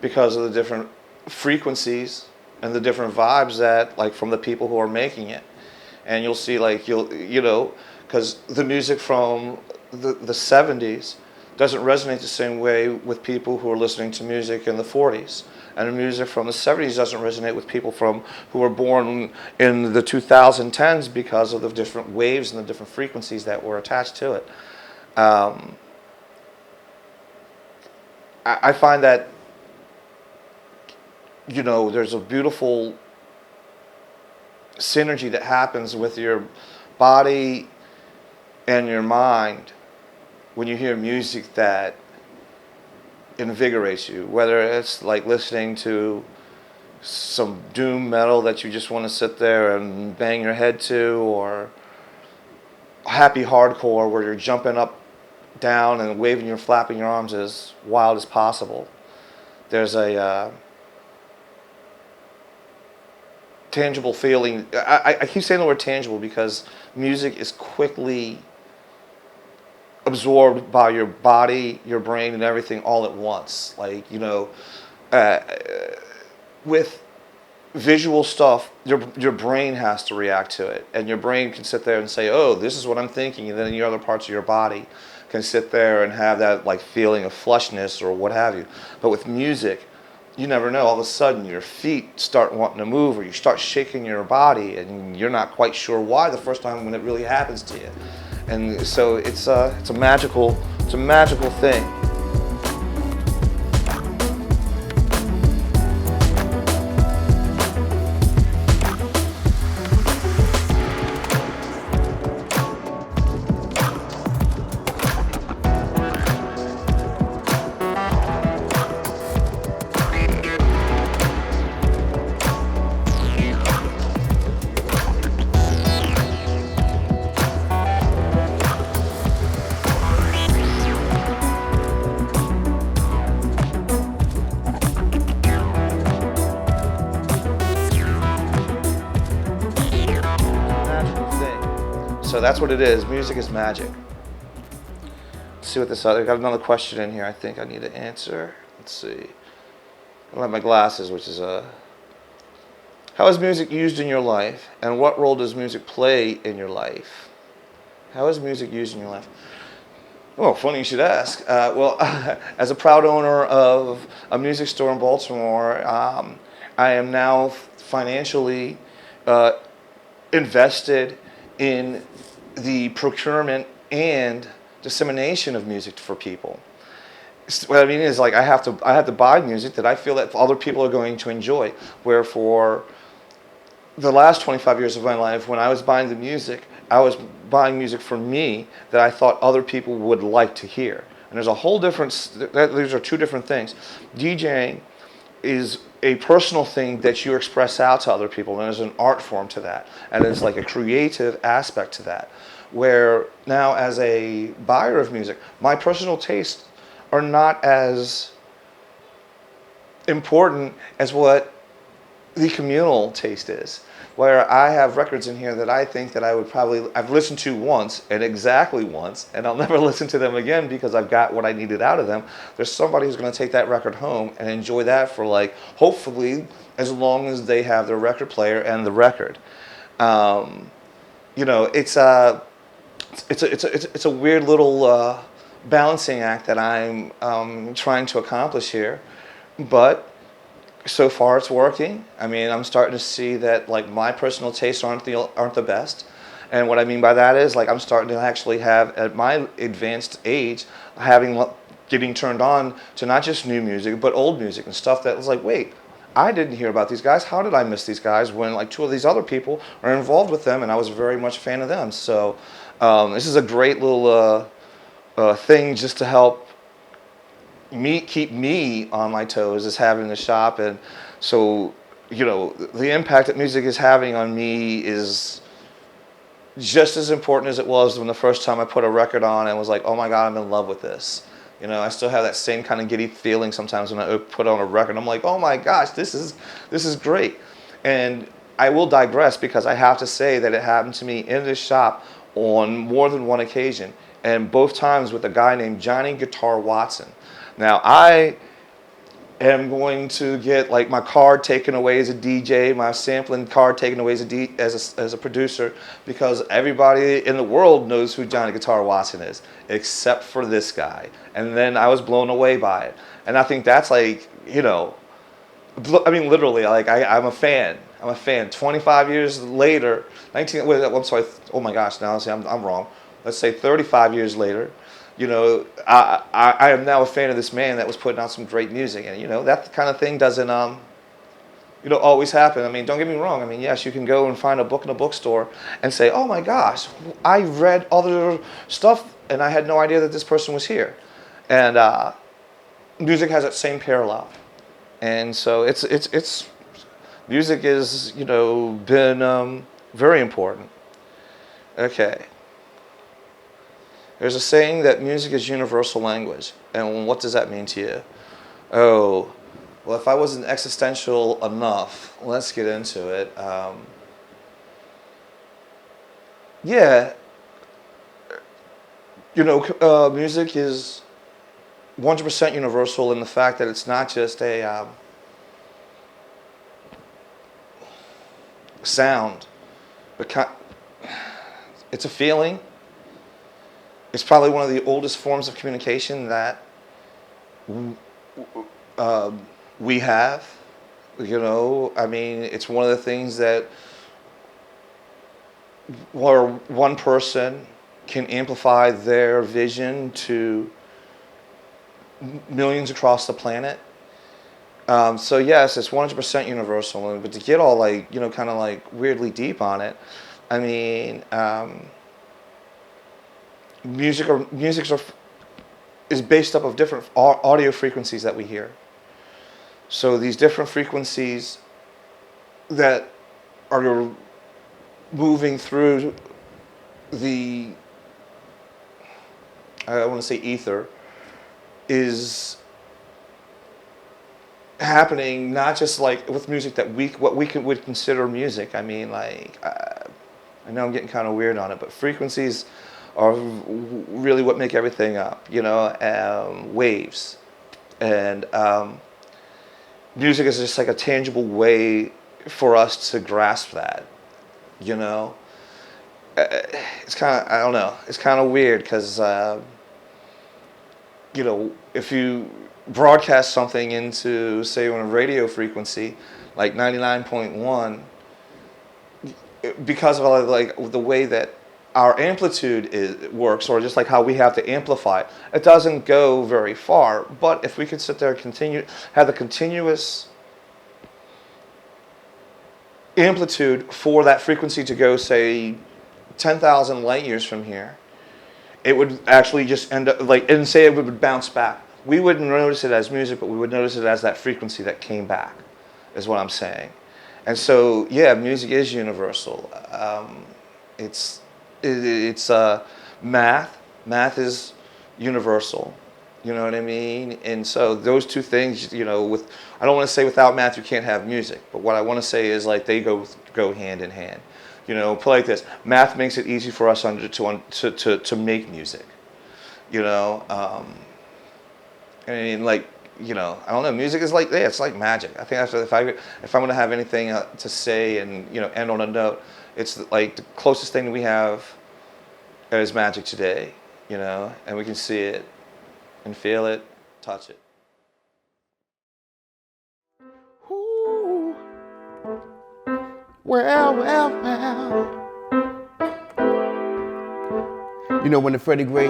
because of the different frequencies and the different vibes that, like, from the people who are making it. And you'll see, like, you know, because the music from the 70s doesn't resonate the same way with people who are listening to music in the 40s. And the music from the 70s doesn't resonate with people who were born in the 2010s because of the different waves and the different frequencies that were attached to it. I find that, you know, there's a beautiful synergy that happens with your body and your mind when you hear music that invigorates you, whether it's like listening to some doom metal that you just want to sit there and bang your head to, or happy hardcore where you're jumping up, down, and waving your, flapping your arms as wild as possible. There's a tangible feeling. I keep saying the word tangible because music is quickly absorbed by your body, your brain, and everything all at once. Like, you know, with visual stuff, your brain has to react to it, and your brain can sit there and say, "Oh, this is what I'm thinking," and then the other parts of your body can sit there and have that, like, feeling of flushness or what have you. But with music, you never know. All of a sudden, your feet start wanting to move, or you start shaking your body, and you're not quite sure why the first time when it really happens to you. And so it's a magical thing. So that's what it is. Music is magic. Let's see what this other. I got another question in here. I think I need to answer. Let's see. I don't have my glasses, which is how is music used in your life, and what role does music play in your life? How is music used in your life? Oh, funny you should ask. Well, as a proud owner of a music store in Baltimore, I am now financially invested in the procurement and dissemination of music for people. What I mean is, like, I have to buy music that I feel that other people are going to enjoy. Where for the last 25 years of my life, when I was buying the music, I was buying music for me that I thought other people would like to hear. And there's a whole difference. These are two different things. DJing is a personal thing that you express out to other people, and there's an art form to that, and there's like a creative aspect to that. Where now, as a buyer of music, my personal tastes are not as important as what the communal taste is. Where I have records in here that I think that I've listened to once, and exactly once, and I'll never listen to them again because I've got what I needed out of them. There's somebody who's going to take that record home and enjoy that for, like, hopefully as long as they have their record player and the record. You know, it's a weird little balancing act that I'm trying to accomplish here, but so far it's working. I mean, I'm starting to see that, like, my personal tastes aren't the best, and what I mean by that is, like, I'm starting to actually have, at my advanced age, getting turned on to not just new music but old music and stuff that was like, wait, I didn't hear about these guys. How did I miss these guys when, like, two of these other people are involved with them and I was very much a fan of them? So this is a great little thing just to help keep me on my toes, is having the shop. And so, you know, the impact that music is having on me is just as important as it was when the first time I put a record on and was like, oh my God, I'm in love with this. You know, I still have that same kind of giddy feeling sometimes when I put on a record. I'm like, oh my gosh, this is great. And I will digress because I have to say that it happened to me in this shop on more than one occasion, and both times with a guy named Johnny Guitar Watson. Now, I am going to get, like, my card taken away as a DJ, my sampling card taken away as a producer, because everybody in the world knows who Johnny Guitar Watson is, except for this guy. And then I was blown away by it. And I think that's, like, you know, I mean, literally, like, I'm a fan. I'm a fan. 25 years later, I'm sorry, oh my gosh, now I'm wrong. Let's say 35 years later, you know, I am now a fan of this man that was putting out some great music. And, you know, that kind of thing doesn't, you know, always happen. I mean, don't get me wrong. I mean, yes, you can go and find a book in a bookstore and say, oh my gosh, I read other stuff and I had no idea that this person was here. And music has that same parallel. And so it's music is, you know, been very important. Okay. There's a saying that music is universal language. And what does that mean to you? Oh, well, if I wasn't existential enough, let's get into it. Yeah, you know, music is 100% universal in the fact that it's not just a sound, but it's a feeling. It's probably one of the oldest forms of communication that we have. You know, I mean, it's one of the things that where one person can amplify their vision to millions across the planet. So yes, it's 100% universal. But to get all, like, you know, kind of like weirdly deep on it, I mean, music is based up of different audio frequencies that we hear. So these different frequencies that are moving through the, I want to say ether, is happening not just like with music that would consider music. I mean, like, I know I'm getting kind of weird on it, but frequencies are really what make everything up, you know, waves. And music is just like a tangible way for us to grasp that, you know. It's kind of, I don't know, it's kind of weird because, you know, if you broadcast something into, say, on a radio frequency, like 99.1, because of like the way that our amplitude works, or just like how we have to amplify, it doesn't go very far. But if we could sit there and have the continuous amplitude for that frequency to go, say, 10,000 light years from here, it would actually just end up like, and say it would bounce back. We wouldn't notice it as music, but we would notice it as that frequency that came back, is what I'm saying. And so, yeah, music is universal. It's math. Math is universal. You know what I mean? And so those two things, you know, I don't want to say without math you can't have music, but what I want to say is like they go hand in hand. You know, put like this: math makes it easy for us to make music. You know, I mean, like, you know, I don't know. Music is like, yeah, it's like magic. I think if I'm going to have anything to say and, you know, end on a note, it's like the closest thing we have is magic today. You know, and we can see it and feel it, touch it. Ooh. Well. You know, when the Freddie Gray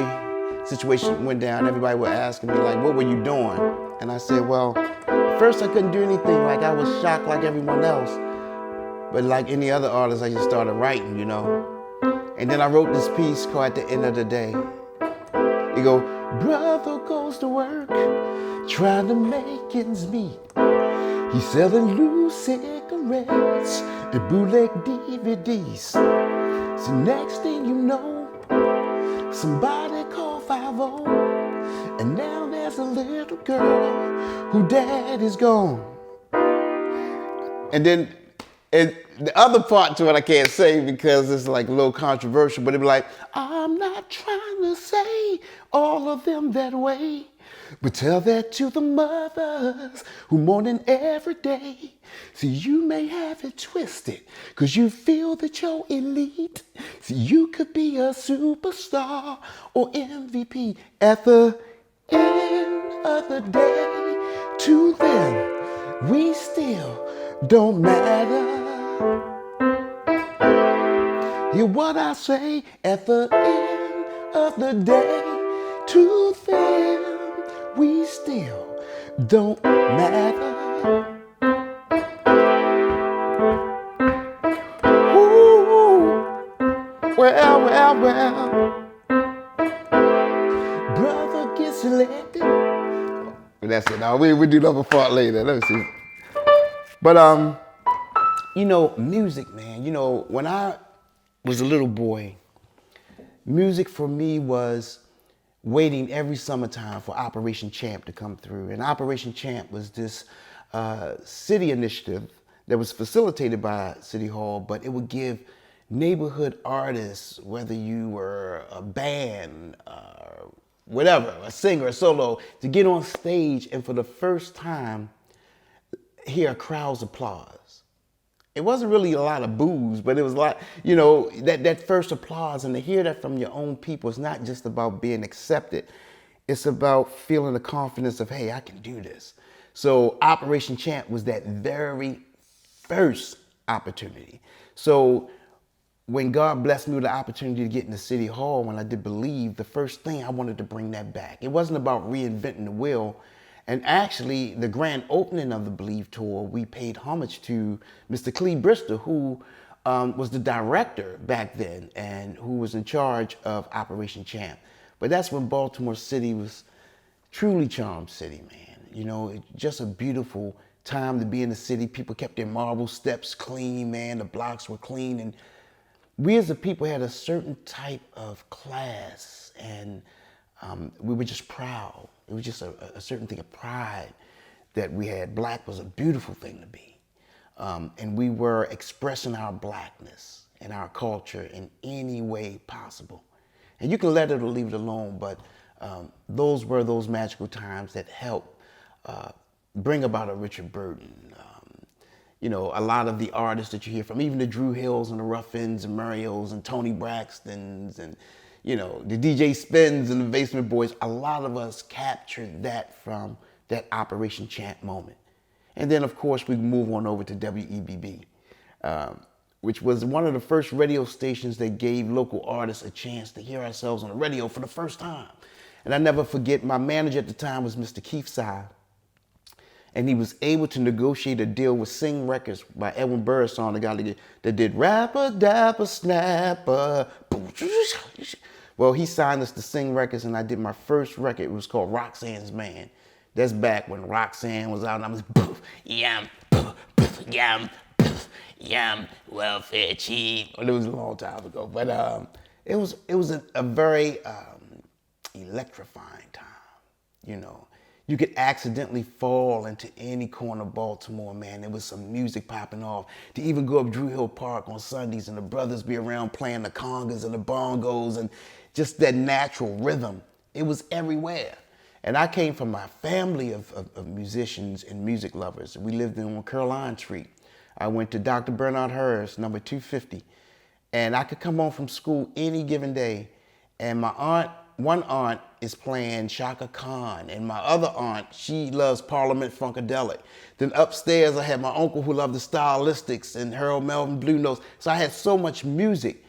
situation went down, everybody was asking me, like, what were you doing? And I said, well, at first I couldn't do anything. Like, I was shocked like everyone else. But like any other artist, I just started writing, you know. And then I wrote this piece called At the End of the Day. You go, brother goes to work, trying to make ends meet. He's selling loose cigarettes and bootleg DVDs. So next thing you know, somebody called 50, and now there's a little girl whose dad is gone. And then, and the other part to it I can't say because it's like a little controversial, but it'd be like, I'm not trying to say all of them that way, but tell that to the mothers who mourning every day. See, you may have it twisted, cause you feel that you're elite. See, you could be a superstar or MVP. At the end of the day, to them, we still don't matter. Hear what I say, at the end of the day, to them, we still don't matter. Ooh, well. Brother gets elected. That's it. Now we do another part later. Let me see. But you know, music, man. You know, when I was a little boy, music for me was waiting every summertime for Operation Champ to come through. And Operation Champ was this city initiative that was facilitated by City Hall, but it would give neighborhood artists, whether you were a band, whatever, a singer, a solo, to get on stage and for the first time hear a crowd's applause. It wasn't really a lot of boos, but it was like, you know, that first applause, and to hear that from your own people, it's not just about being accepted. It's about feeling the confidence of, hey, I can do this. So Operation Champ was that very first opportunity. So when God blessed me with the opportunity to get into City Hall, when I did Believe, the first thing I wanted to bring that back. It wasn't about reinventing the wheel. And actually, the grand opening of the Believe tour, we paid homage to Mr. Cleve Bristol, who was the director back then and who was in charge of Operation Champ. But that's when Baltimore City was truly Charm City, man. You know, just a beautiful time to be in the city. People kept their marble steps clean, man. The blocks were clean. And we as a people had a certain type of class, and we were just proud. It was just a certain thing of pride that we had. Black was a beautiful thing to be. And we were expressing our blackness. and our culture in any way possible. And you can let it or leave it alone, but those were those magical times that helped bring about a Richard Burton. You know, a lot of the artists that you hear from, even the Drew Hills and the Ruffins and Marios and Tony Braxtons and, you know, the DJ Spins and the Basement Boys, a lot of us captured that from that Operation Chant moment. And then, of course, we move on over to WEBB, which was one of the first radio stations that gave local artists a chance to hear ourselves on the radio for the first time. And I never forget, my manager at the time was Mr. Keith Sy, and he was able to negotiate a deal with Sing Records by Edwin Burrison, the guy that did Rapper Dapper Snapper. Well, he signed us to Sing Records, and I did my first record. It was called Roxanne's Man. That's back when Roxanne was out, and I was yum, yum, yum, welfare chief. Well, it was a long time ago, but it was a very electrifying time, you know. You could accidentally fall into any corner of Baltimore, man. There was some music popping off. To even go up Drew Hill Park on Sundays and the brothers be around playing the congas and the bongos and just that natural rhythm. It was everywhere. And I came from my family of musicians and music lovers. We lived on Caroline Street. I went to Dr. Bernard Harris, number 250. And I could come home from school any given day, and one aunt is playing Shaka Khan, and my other aunt, she loves Parliament Funkadelic. Then upstairs, I had my uncle who loved the Stylistics and Harold Melvin Blue Notes. So I had so much music.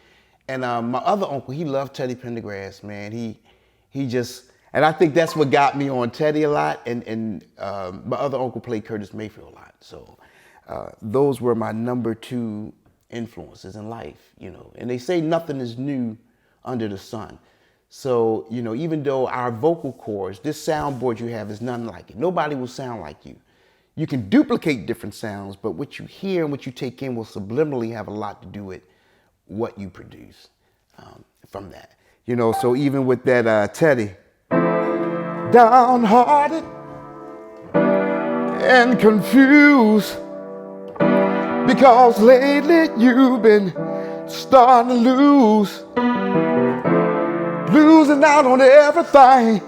And my other uncle, he loved Teddy Pendergrass, man. He just, and I think that's what got me on Teddy a lot. And my other uncle played Curtis Mayfield a lot. So those were my number 2 influences in life, you know. And they say nothing is new under the sun. So, you know, even though our vocal cords, this soundboard you have is none like it. Nobody will sound like you. You can duplicate different sounds, but what you hear and what you take in will subliminally have a lot to do with what you produce from that. You know, so even with that Teddy. Downhearted and confused because lately you've been starting to losing out on everything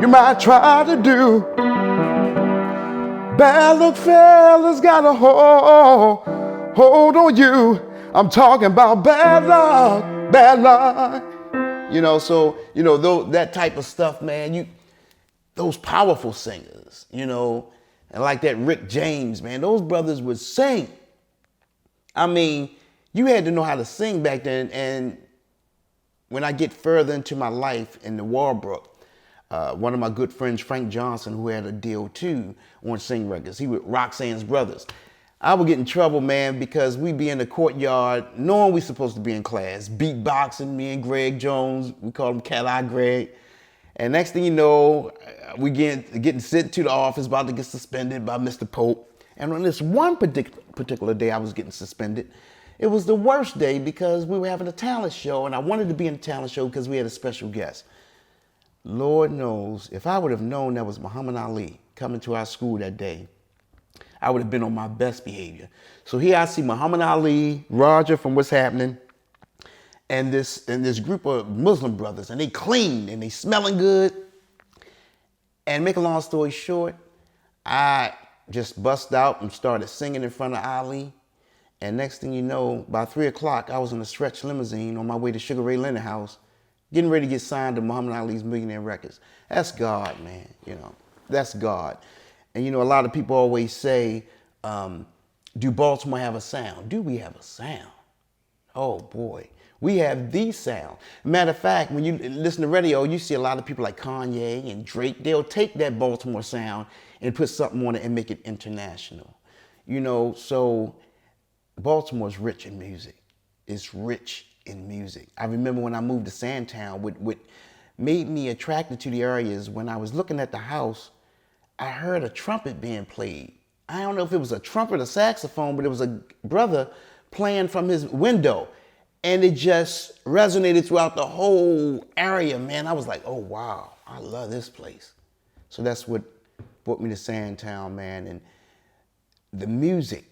you might try to do. Bad luck fellas got a hold on you. I'm talking about bad luck. You know, so, you know, that type of stuff, man, those powerful singers, you know, and like that Rick James, man, those brothers would sing. I mean, you had to know how to sing back then. And when I get further into my life in the Walbrook, one of my good friends, Frank Johnson, who had a deal too on Sing Records, he with Roxanne's Brothers. I would get in trouble, man, because we'd be in the courtyard knowing we're supposed to be in class, beatboxing, me and Greg Jones, we called him Cat Eye Greg. And next thing you know, we getting sent to the office, about to get suspended by Mr. Pope. And on this one particular day I was getting suspended, it was the worst day because we were having a talent show, and I wanted to be in the talent show because we had a special guest. Lord knows, if I would have known that was Muhammad Ali coming to our school that day, I would have been on my best behavior. So here I see Muhammad Ali, Roger from What's Happening, and this group of Muslim brothers, and they clean and they smelling good. And make a long story short, I just bust out and started singing in front of Ali. And next thing you know, by 3 o'clock, I was in a stretch limousine on my way to Sugar Ray Leonard House, getting ready to get signed to Muhammad Ali's Millionaire Records. That's God, man, you know, that's God. And you know, a lot of people always say, do Baltimore have a sound? Do we have a sound? Oh boy, we have the sound. Matter of fact, when you listen to radio, you see a lot of people like Kanye and Drake. They'll take that Baltimore sound and put something on it and make it international. You know, so Baltimore's rich in music. It's rich in music. I remember when I moved to Sandtown, what made me attracted to the area is when I was looking at the house, I heard a trumpet being played. I don't know if it was a trumpet or saxophone, but it was a brother playing from his window. And it just resonated throughout the whole area, man. I was like, oh, wow, I love this place. So that's what brought me to Sandtown, man. And the music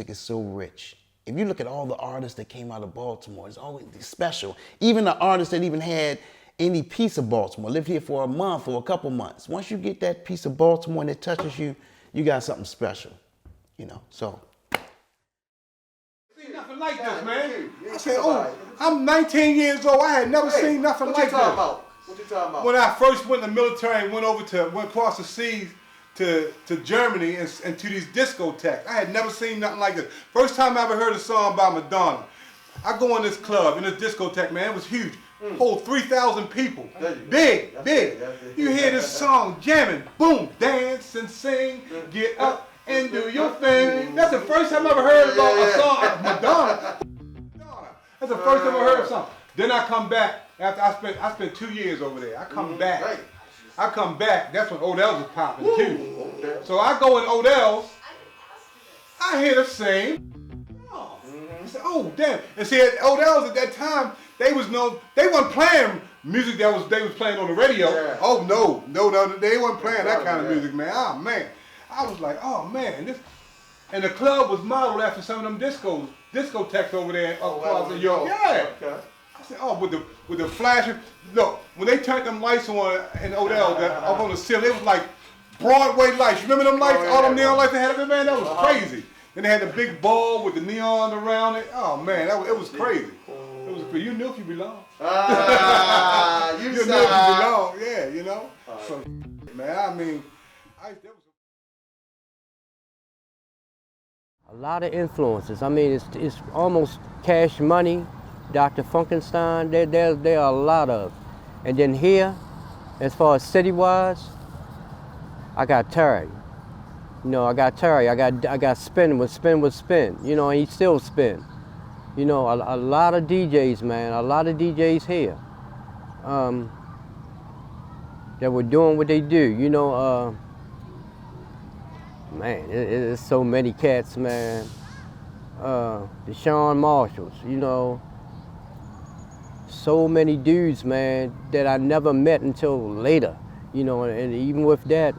is so rich. If you look at all the artists that came out of Baltimore, it's always special. Even the artists that even had any piece of Baltimore, lived here for a month or a couple months. Once you get that piece of Baltimore and it touches you, you got something special, you know, so. Seen nothing like this, man. I said, oh, I'm 19 years old. I had never seen nothing like this. What you talking about? When I first went in the military and went across the seas to Germany and to these discotheques, I had never seen nothing like this. First time I ever heard a song by Madonna. I go in this club, in this discotheque, man, it was huge. Hold 3,000 people. Big. You hear this song jamming, boom, dance and sing, get up and do your thing. That's the first time I ever heard about a song of Madonna. That's the first time I heard a song. Then I come back after I spent 2 years over there. I come back. That's when Odell's was popping too. So I go in Odell's. I hear the same. I said, oh damn! And see, at Odell's at that time, they weren't playing music they was playing on the radio. Yeah. Oh no, they weren't playing that kind of music, man. Oh man, I was like, oh man, this, and the club was modeled after some of them discotheques over there across New York. Yeah. Okay. I said, oh, with the flashing. Look, when they turned them lights on in Odell, up on the ceiling, it was like Broadway lights. You remember them lights? All them neon lights they had up there, man. That was crazy. Then they had the big ball with the neon around it. Oh man, it was crazy. It was crazy. You knew if you belonged. You knew if you belonged. Yeah, you know. So, man, I mean, that was a lot of influences. I mean, it's almost Cash Money, Dr. Funkenstein. There are a lot of. And then here, as far as city-wise, I got Terry. You know, I got Terry. I got Spin when Spin was Spin. You know, and he still spin. You know, a lot of DJs, man. A lot of DJs here that were doing what they do. You know, man, it's so many cats, man. The Sean Marshalls. You know, so many dudes, man, that I never met until later. You know, and even with that.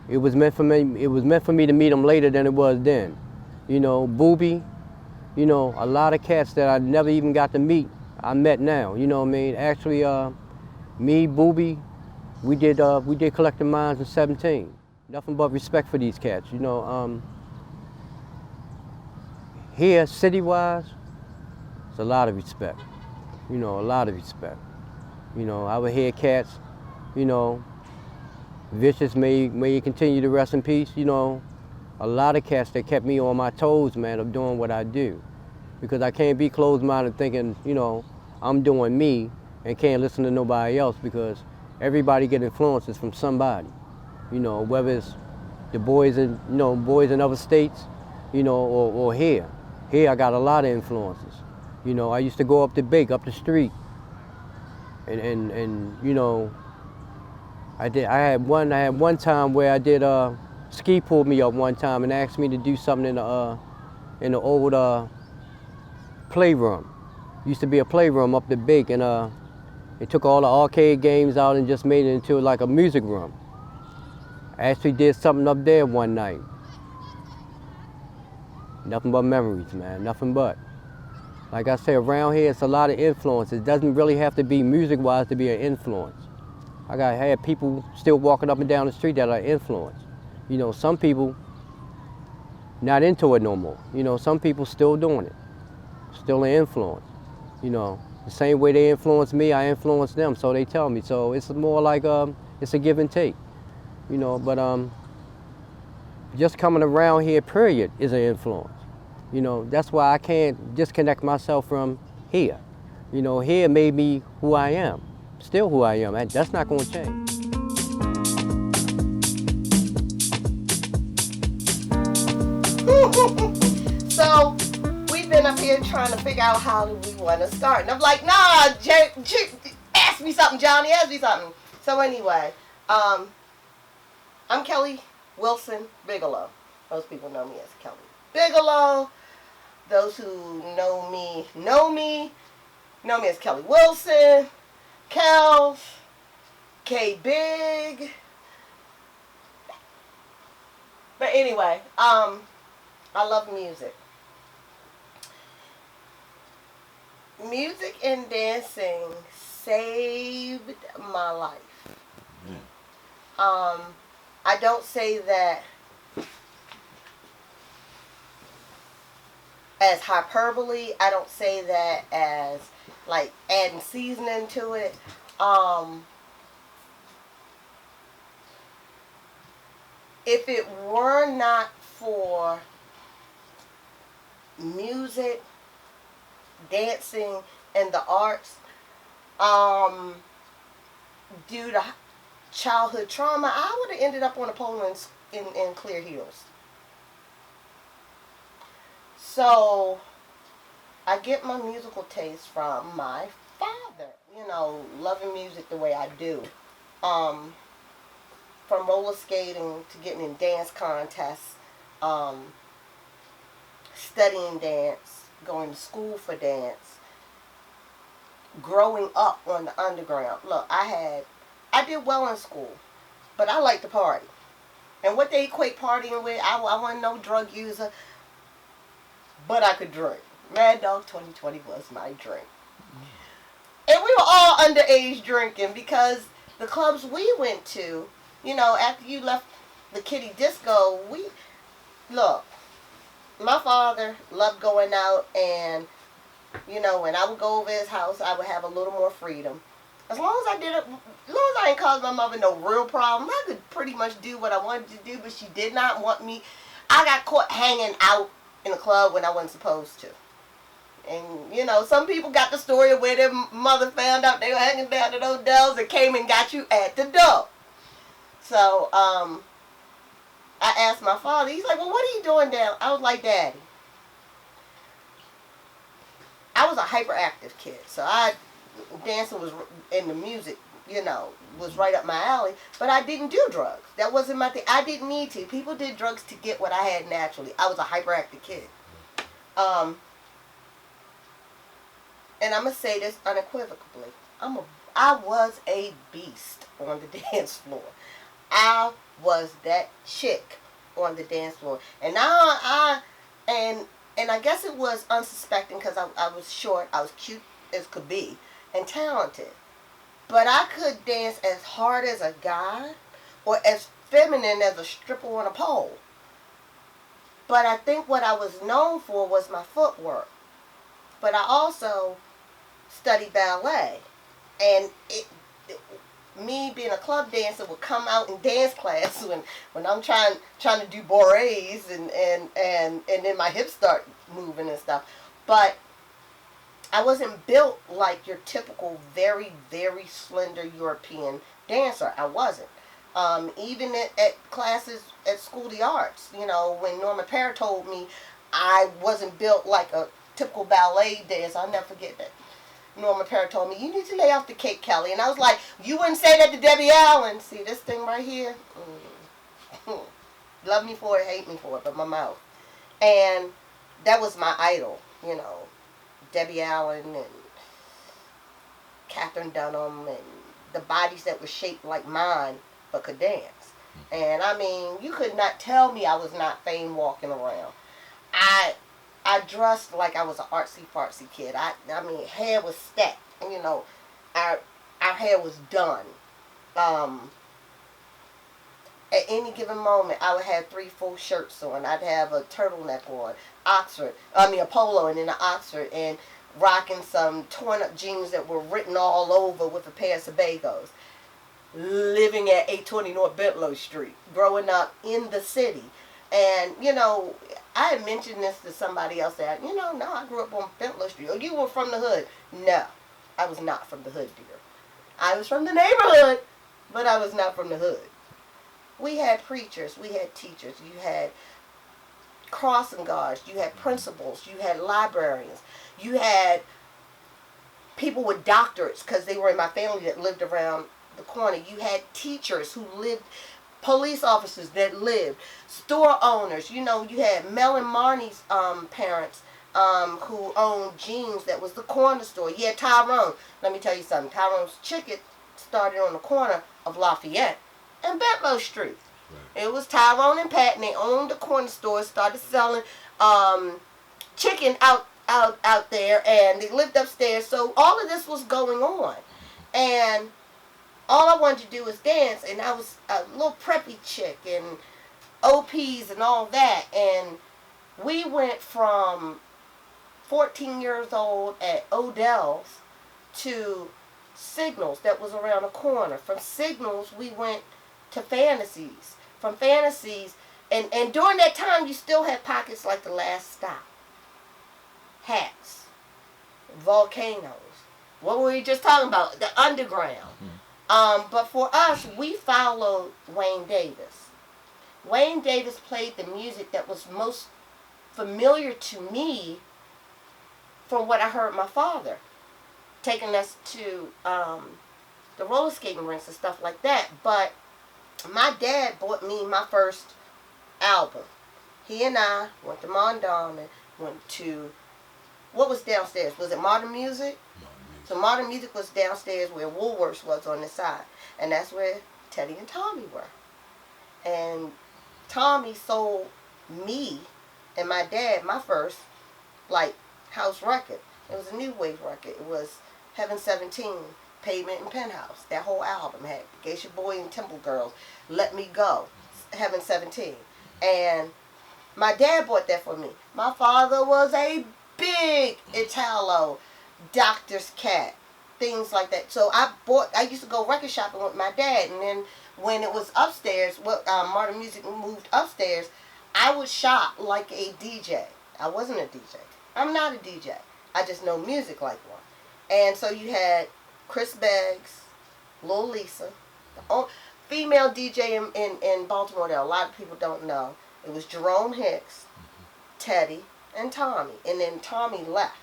It was meant for me. It was meant for me to meet them later than it was then. You know, Booby. You know, a lot of cats that I never even got to meet, I met now. You know what I mean? Actually, me, Booby, we did Collective Minds in 17. Nothing but respect for these cats. You know, here, city-wise, it's a lot of respect. You know, a lot of respect. You know, I would hear cats. You know. Vicious, may he continue to rest in peace. You know, a lot of cats that kept me on my toes, man, of doing what I do. Because I can't be closed-minded thinking, you know, I'm doing me and can't listen to nobody else, because everybody get influences from somebody. You know, whether it's the boys in other states, you know, or here. Here I got a lot of influences. You know, I used to go up the Big, up the street. And you know, I had one time where I did Ski pulled me up one time and asked me to do something in the old playroom. Used to be a playroom up the Big, and it took all the arcade games out and just made it into like a music room. I actually did something up there one night. Nothing but memories, man, nothing but. Like I say, around here it's a lot of influence. It doesn't really have to be music-wise to be an influence. I had people still walking up and down the street that are influenced. You know, some people not into it no more. You know, some people still doing it, still an influence. You know, the same way they influence me, I influence them, so they tell me. So it's more like it's a give and take. You know, but just coming around here, period, is an influence. You know, that's why I can't disconnect myself from here. You know, here made me who I am. Still who I am, and that's not going to change. So we've been up here trying to figure out how we want to start, and I'm like, nah, ask me something, Johnny, ask me something. So anyway, I'm Kelly Wilson Bigelow. Most people know me as Kelly Bigelow. Those who know me as Kelly Wilson. Kels, K-Big. But anyway, I love music. Music and dancing saved my life. I don't say that as hyperbole. I don't say that as like adding seasoning to it. If it were not for music, dancing, and the arts, due to childhood trauma, I would have ended up on a pole in Clear Hills. So I get my musical taste from my father, you know, loving music the way I do. From roller skating to getting in dance contests, studying dance, going to school for dance, growing up on the underground. Look, I did well in school, but I like to party. And what they equate partying with, I wasn't no drug user, but I could drink. Mad Dog 2020 was my drink. And we were all underage drinking because the clubs we went to, you know, after you left the kiddie disco, look, my father loved going out, and, you know, when I would go over his house, I would have a little more freedom. As long as I did it, as long as I didn't cause my mother no real problem, I could pretty much do what I wanted to do, but she did not want me. I got caught hanging out in the club when I wasn't supposed to. And, you know, some people got the story of where their mother found out they were hanging down at Odell's and came and got you at the door. So, I asked my father, he's like, well, what are you doing down? I was like, Daddy, I was a hyperactive kid, so dancing was in the music, you know, was right up my alley, but I didn't do drugs. That wasn't my thing. I didn't need to. People did drugs to get what I had naturally. I was a hyperactive kid. And I'm going to say this unequivocally. I was a beast on the dance floor. I was that chick on the dance floor. And now and I guess it was unsuspecting because I was short, I was cute as could be, and talented. But I could dance as hard as a guy or as feminine as a stripper on a pole. But I think what I was known for was my footwork. But I also studied ballet. And me being a club dancer would come out in dance class when I'm trying to do bourrées and then my hips start moving and stuff. But I wasn't built like your typical very, very slender European dancer. I wasn't. Even at classes at School of the Arts, you know, when Norma Parr told me I wasn't built like a typical ballet dancer, I'll never forget that. Norma Parr told me, you need to lay off the cake, Kelly. And I was like, you wouldn't say that to Debbie Allen. See this thing right here? Love me for it, hate me for it, but my mouth. And that was my idol, you know. Debbie Allen and Catherine Dunham and the bodies that were shaped like mine but could dance. And I mean, you could not tell me I was not fame walking around. I dressed like I was an artsy-fartsy kid. I mean, hair was stacked. You know, our hair was done. At any given moment, I would have 3 full shirts on. I'd have a turtleneck on, a polo and then an Oxford, and rocking some torn-up jeans that were written all over with a pair of Sebagos. Living at 820 North Bentlow Street, growing up in the city. And, you know, I had mentioned this to somebody else that, you know, no, I grew up on Bentlow Street. Oh, you were from the hood. No, I was not from the hood, dear. I was from the neighborhood, but I was not from the hood. We had preachers, we had teachers, you had crossing guards, you had principals, you had librarians, you had people with doctorates because they were in my family that lived around the corner. You had teachers who lived, police officers that lived, store owners. You know, you had Mel and Marnie's parents who owned Jeans, that was the corner store. You had Tyrone. Let me tell you something. Tyrone's Chicken started on the corner of Lafayette and Bentlow Street. Right. It was Tyrone and Pat, and they owned the corner store, started selling chicken out out there, and they lived upstairs. So all of this was going on, and all I wanted to do was dance. And I was a little preppy chick and OPs and all that. And we went from 14 years old at Odell's to Signals that was around the corner. From Signals, we went to Fantasies. From Fantasies, and during that time, you still had pockets like The Last Stop, Hats, Volcanoes. What were we just talking about? The underground. But for us, we followed Wayne Davis. Wayne Davis played the music that was most familiar to me from what I heard my father taking us to the roller skating rinks and stuff like that. But my dad bought me my first album. He and I went to Mondawmin and went to, what was downstairs? Was it Modern Music? So Modern Music was downstairs where Woolworths was on the side. And that's where Teddy and Tommy were. And Tommy sold me and my dad my first, like, house record. It was a new wave record. It was Heaven 17, Pavement and Penthouse. That whole album had Geisha Boy and Temple Girls, Let Me Go, Heaven 17. And my dad bought that for me. My father was a big Italo, doctor's cat, things like that. So I used to go record shopping with my dad, and then when it was upstairs, Modern Music moved upstairs, I would shop like a DJ. I wasn't a DJ. I'm not a DJ. I just know music like one. And so you had Chris Beggs, Lil Lisa, the female DJ in Baltimore that a lot of people don't know. It was Jerome Hicks, Teddy, and Tommy. And then Tommy left.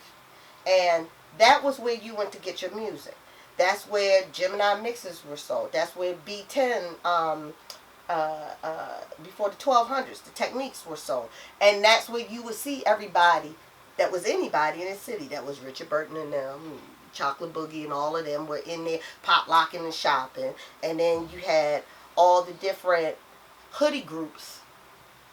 And that was where you went to get your music. That's where Gemini mixes were sold. That's where B10, before the 1200s, the techniques were sold. And that's where you would see everybody that was anybody in the city. That was Richard Burton and them, Chocolate Boogie and all of them were in there pop locking and shopping. And then you had all the different hoodie groups.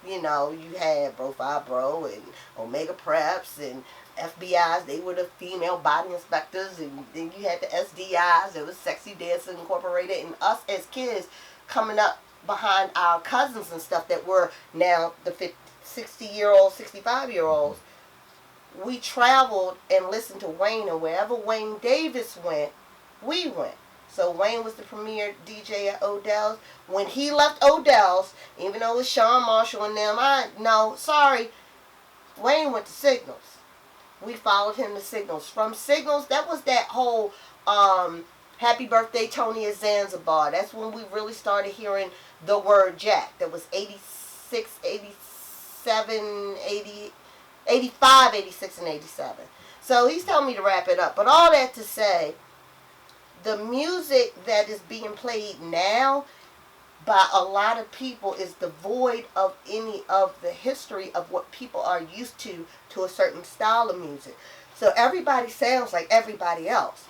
You know, you had Bro Five Bro and Omega Preps and FBIs. They were the female body inspectors. And then you had the SDIs. It was Sexy Dancing Incorporated. And us as kids coming up behind our cousins and stuff that were now the 60-year-olds, 65-year-olds. We traveled and listened to Wayne, and wherever Wayne Davis went, we went. So Wayne was the premier DJ at Odell's. When he left Odell's, even though it was Sean Marshall and them, Wayne went to Signals. We followed him to Signals. From Signals, that was that whole Happy Birthday Tony at Zanzibar. That's when we really started hearing the word Jack. That was 86, 87, 80... 85, 86, and 87. So he's telling me to wrap it up. But all that to say, the music that is being played now by a lot of people is devoid of any of the history of what people are used to a certain style of music. So everybody sounds like everybody else.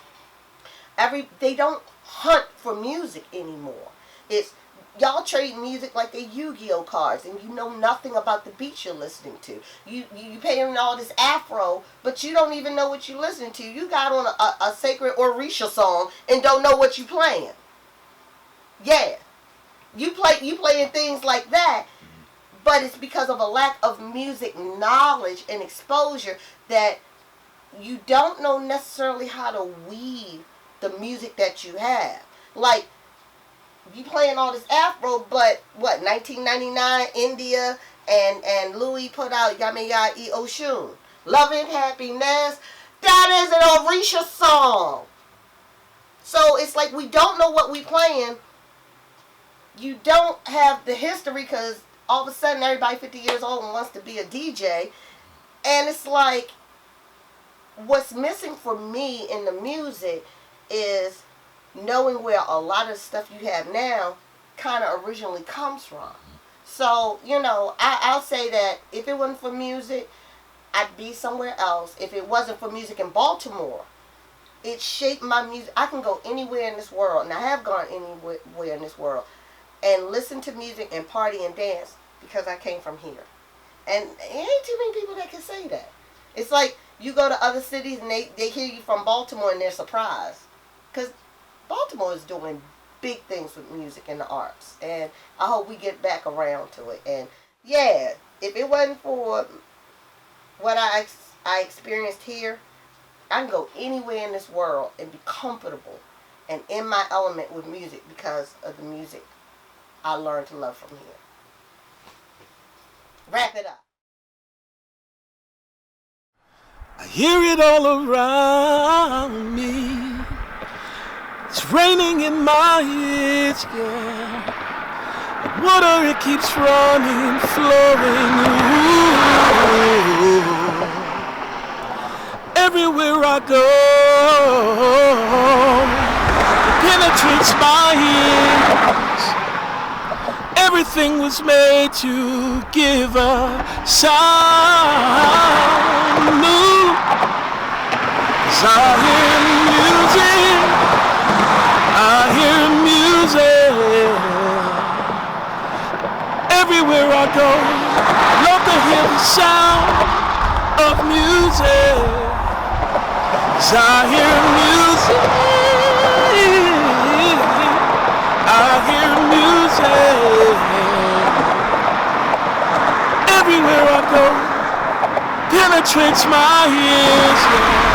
They don't hunt for music anymore. It's y'all trade music like they Yu-Gi-Oh cards, and you know nothing about the beats you're listening to. You paying all this Afro, but you don't even know what you're listening to. You got on a sacred Orisha song and don't know what you're playing. Yeah, you playing things like that, but it's because of a lack of music knowledge and exposure that you don't know necessarily how to weave the music that you have. Like, you playing all this Afro, but what, 1999, India and Louis put out Yamiya E Oshun. Love and Happiness. That is an Orisha song. So it's like we don't know what we playing. You don't have the history because all of a sudden everybody 50 years old and wants to be a DJ. And it's like, what's missing for me in the music is knowing where a lot of stuff you have now kind of originally comes from. So, you know, I'll say that if it wasn't for music, I'd be somewhere else. If it wasn't for music in Baltimore, it shaped my music. I can go anywhere in this world, and I have gone anywhere in this world, and listen to music and party and dance because I came from here. And it ain't too many people that can say that. It's like, You go to other cities and they hear you from Baltimore and they're surprised. Because Baltimore is doing big things with music and the arts. And I hope we get back around to it. And yeah, if it wasn't for what I experienced here, I can go anywhere in this world and be comfortable and in my element with music because of the music I learned to love from here. Wrap it up. I hear it all around me. It's raining in my ears, yeah. The water, it keeps running, flowing. Ooh. Everywhere I go, it penetrates my ears. Everything was made to give a sound new. 'Cause I hear music, I hear music. Everywhere I go, love to hear the sound of music. 'Cause I hear music, I hear music. Everywhere I go, penetrates my ears, yeah.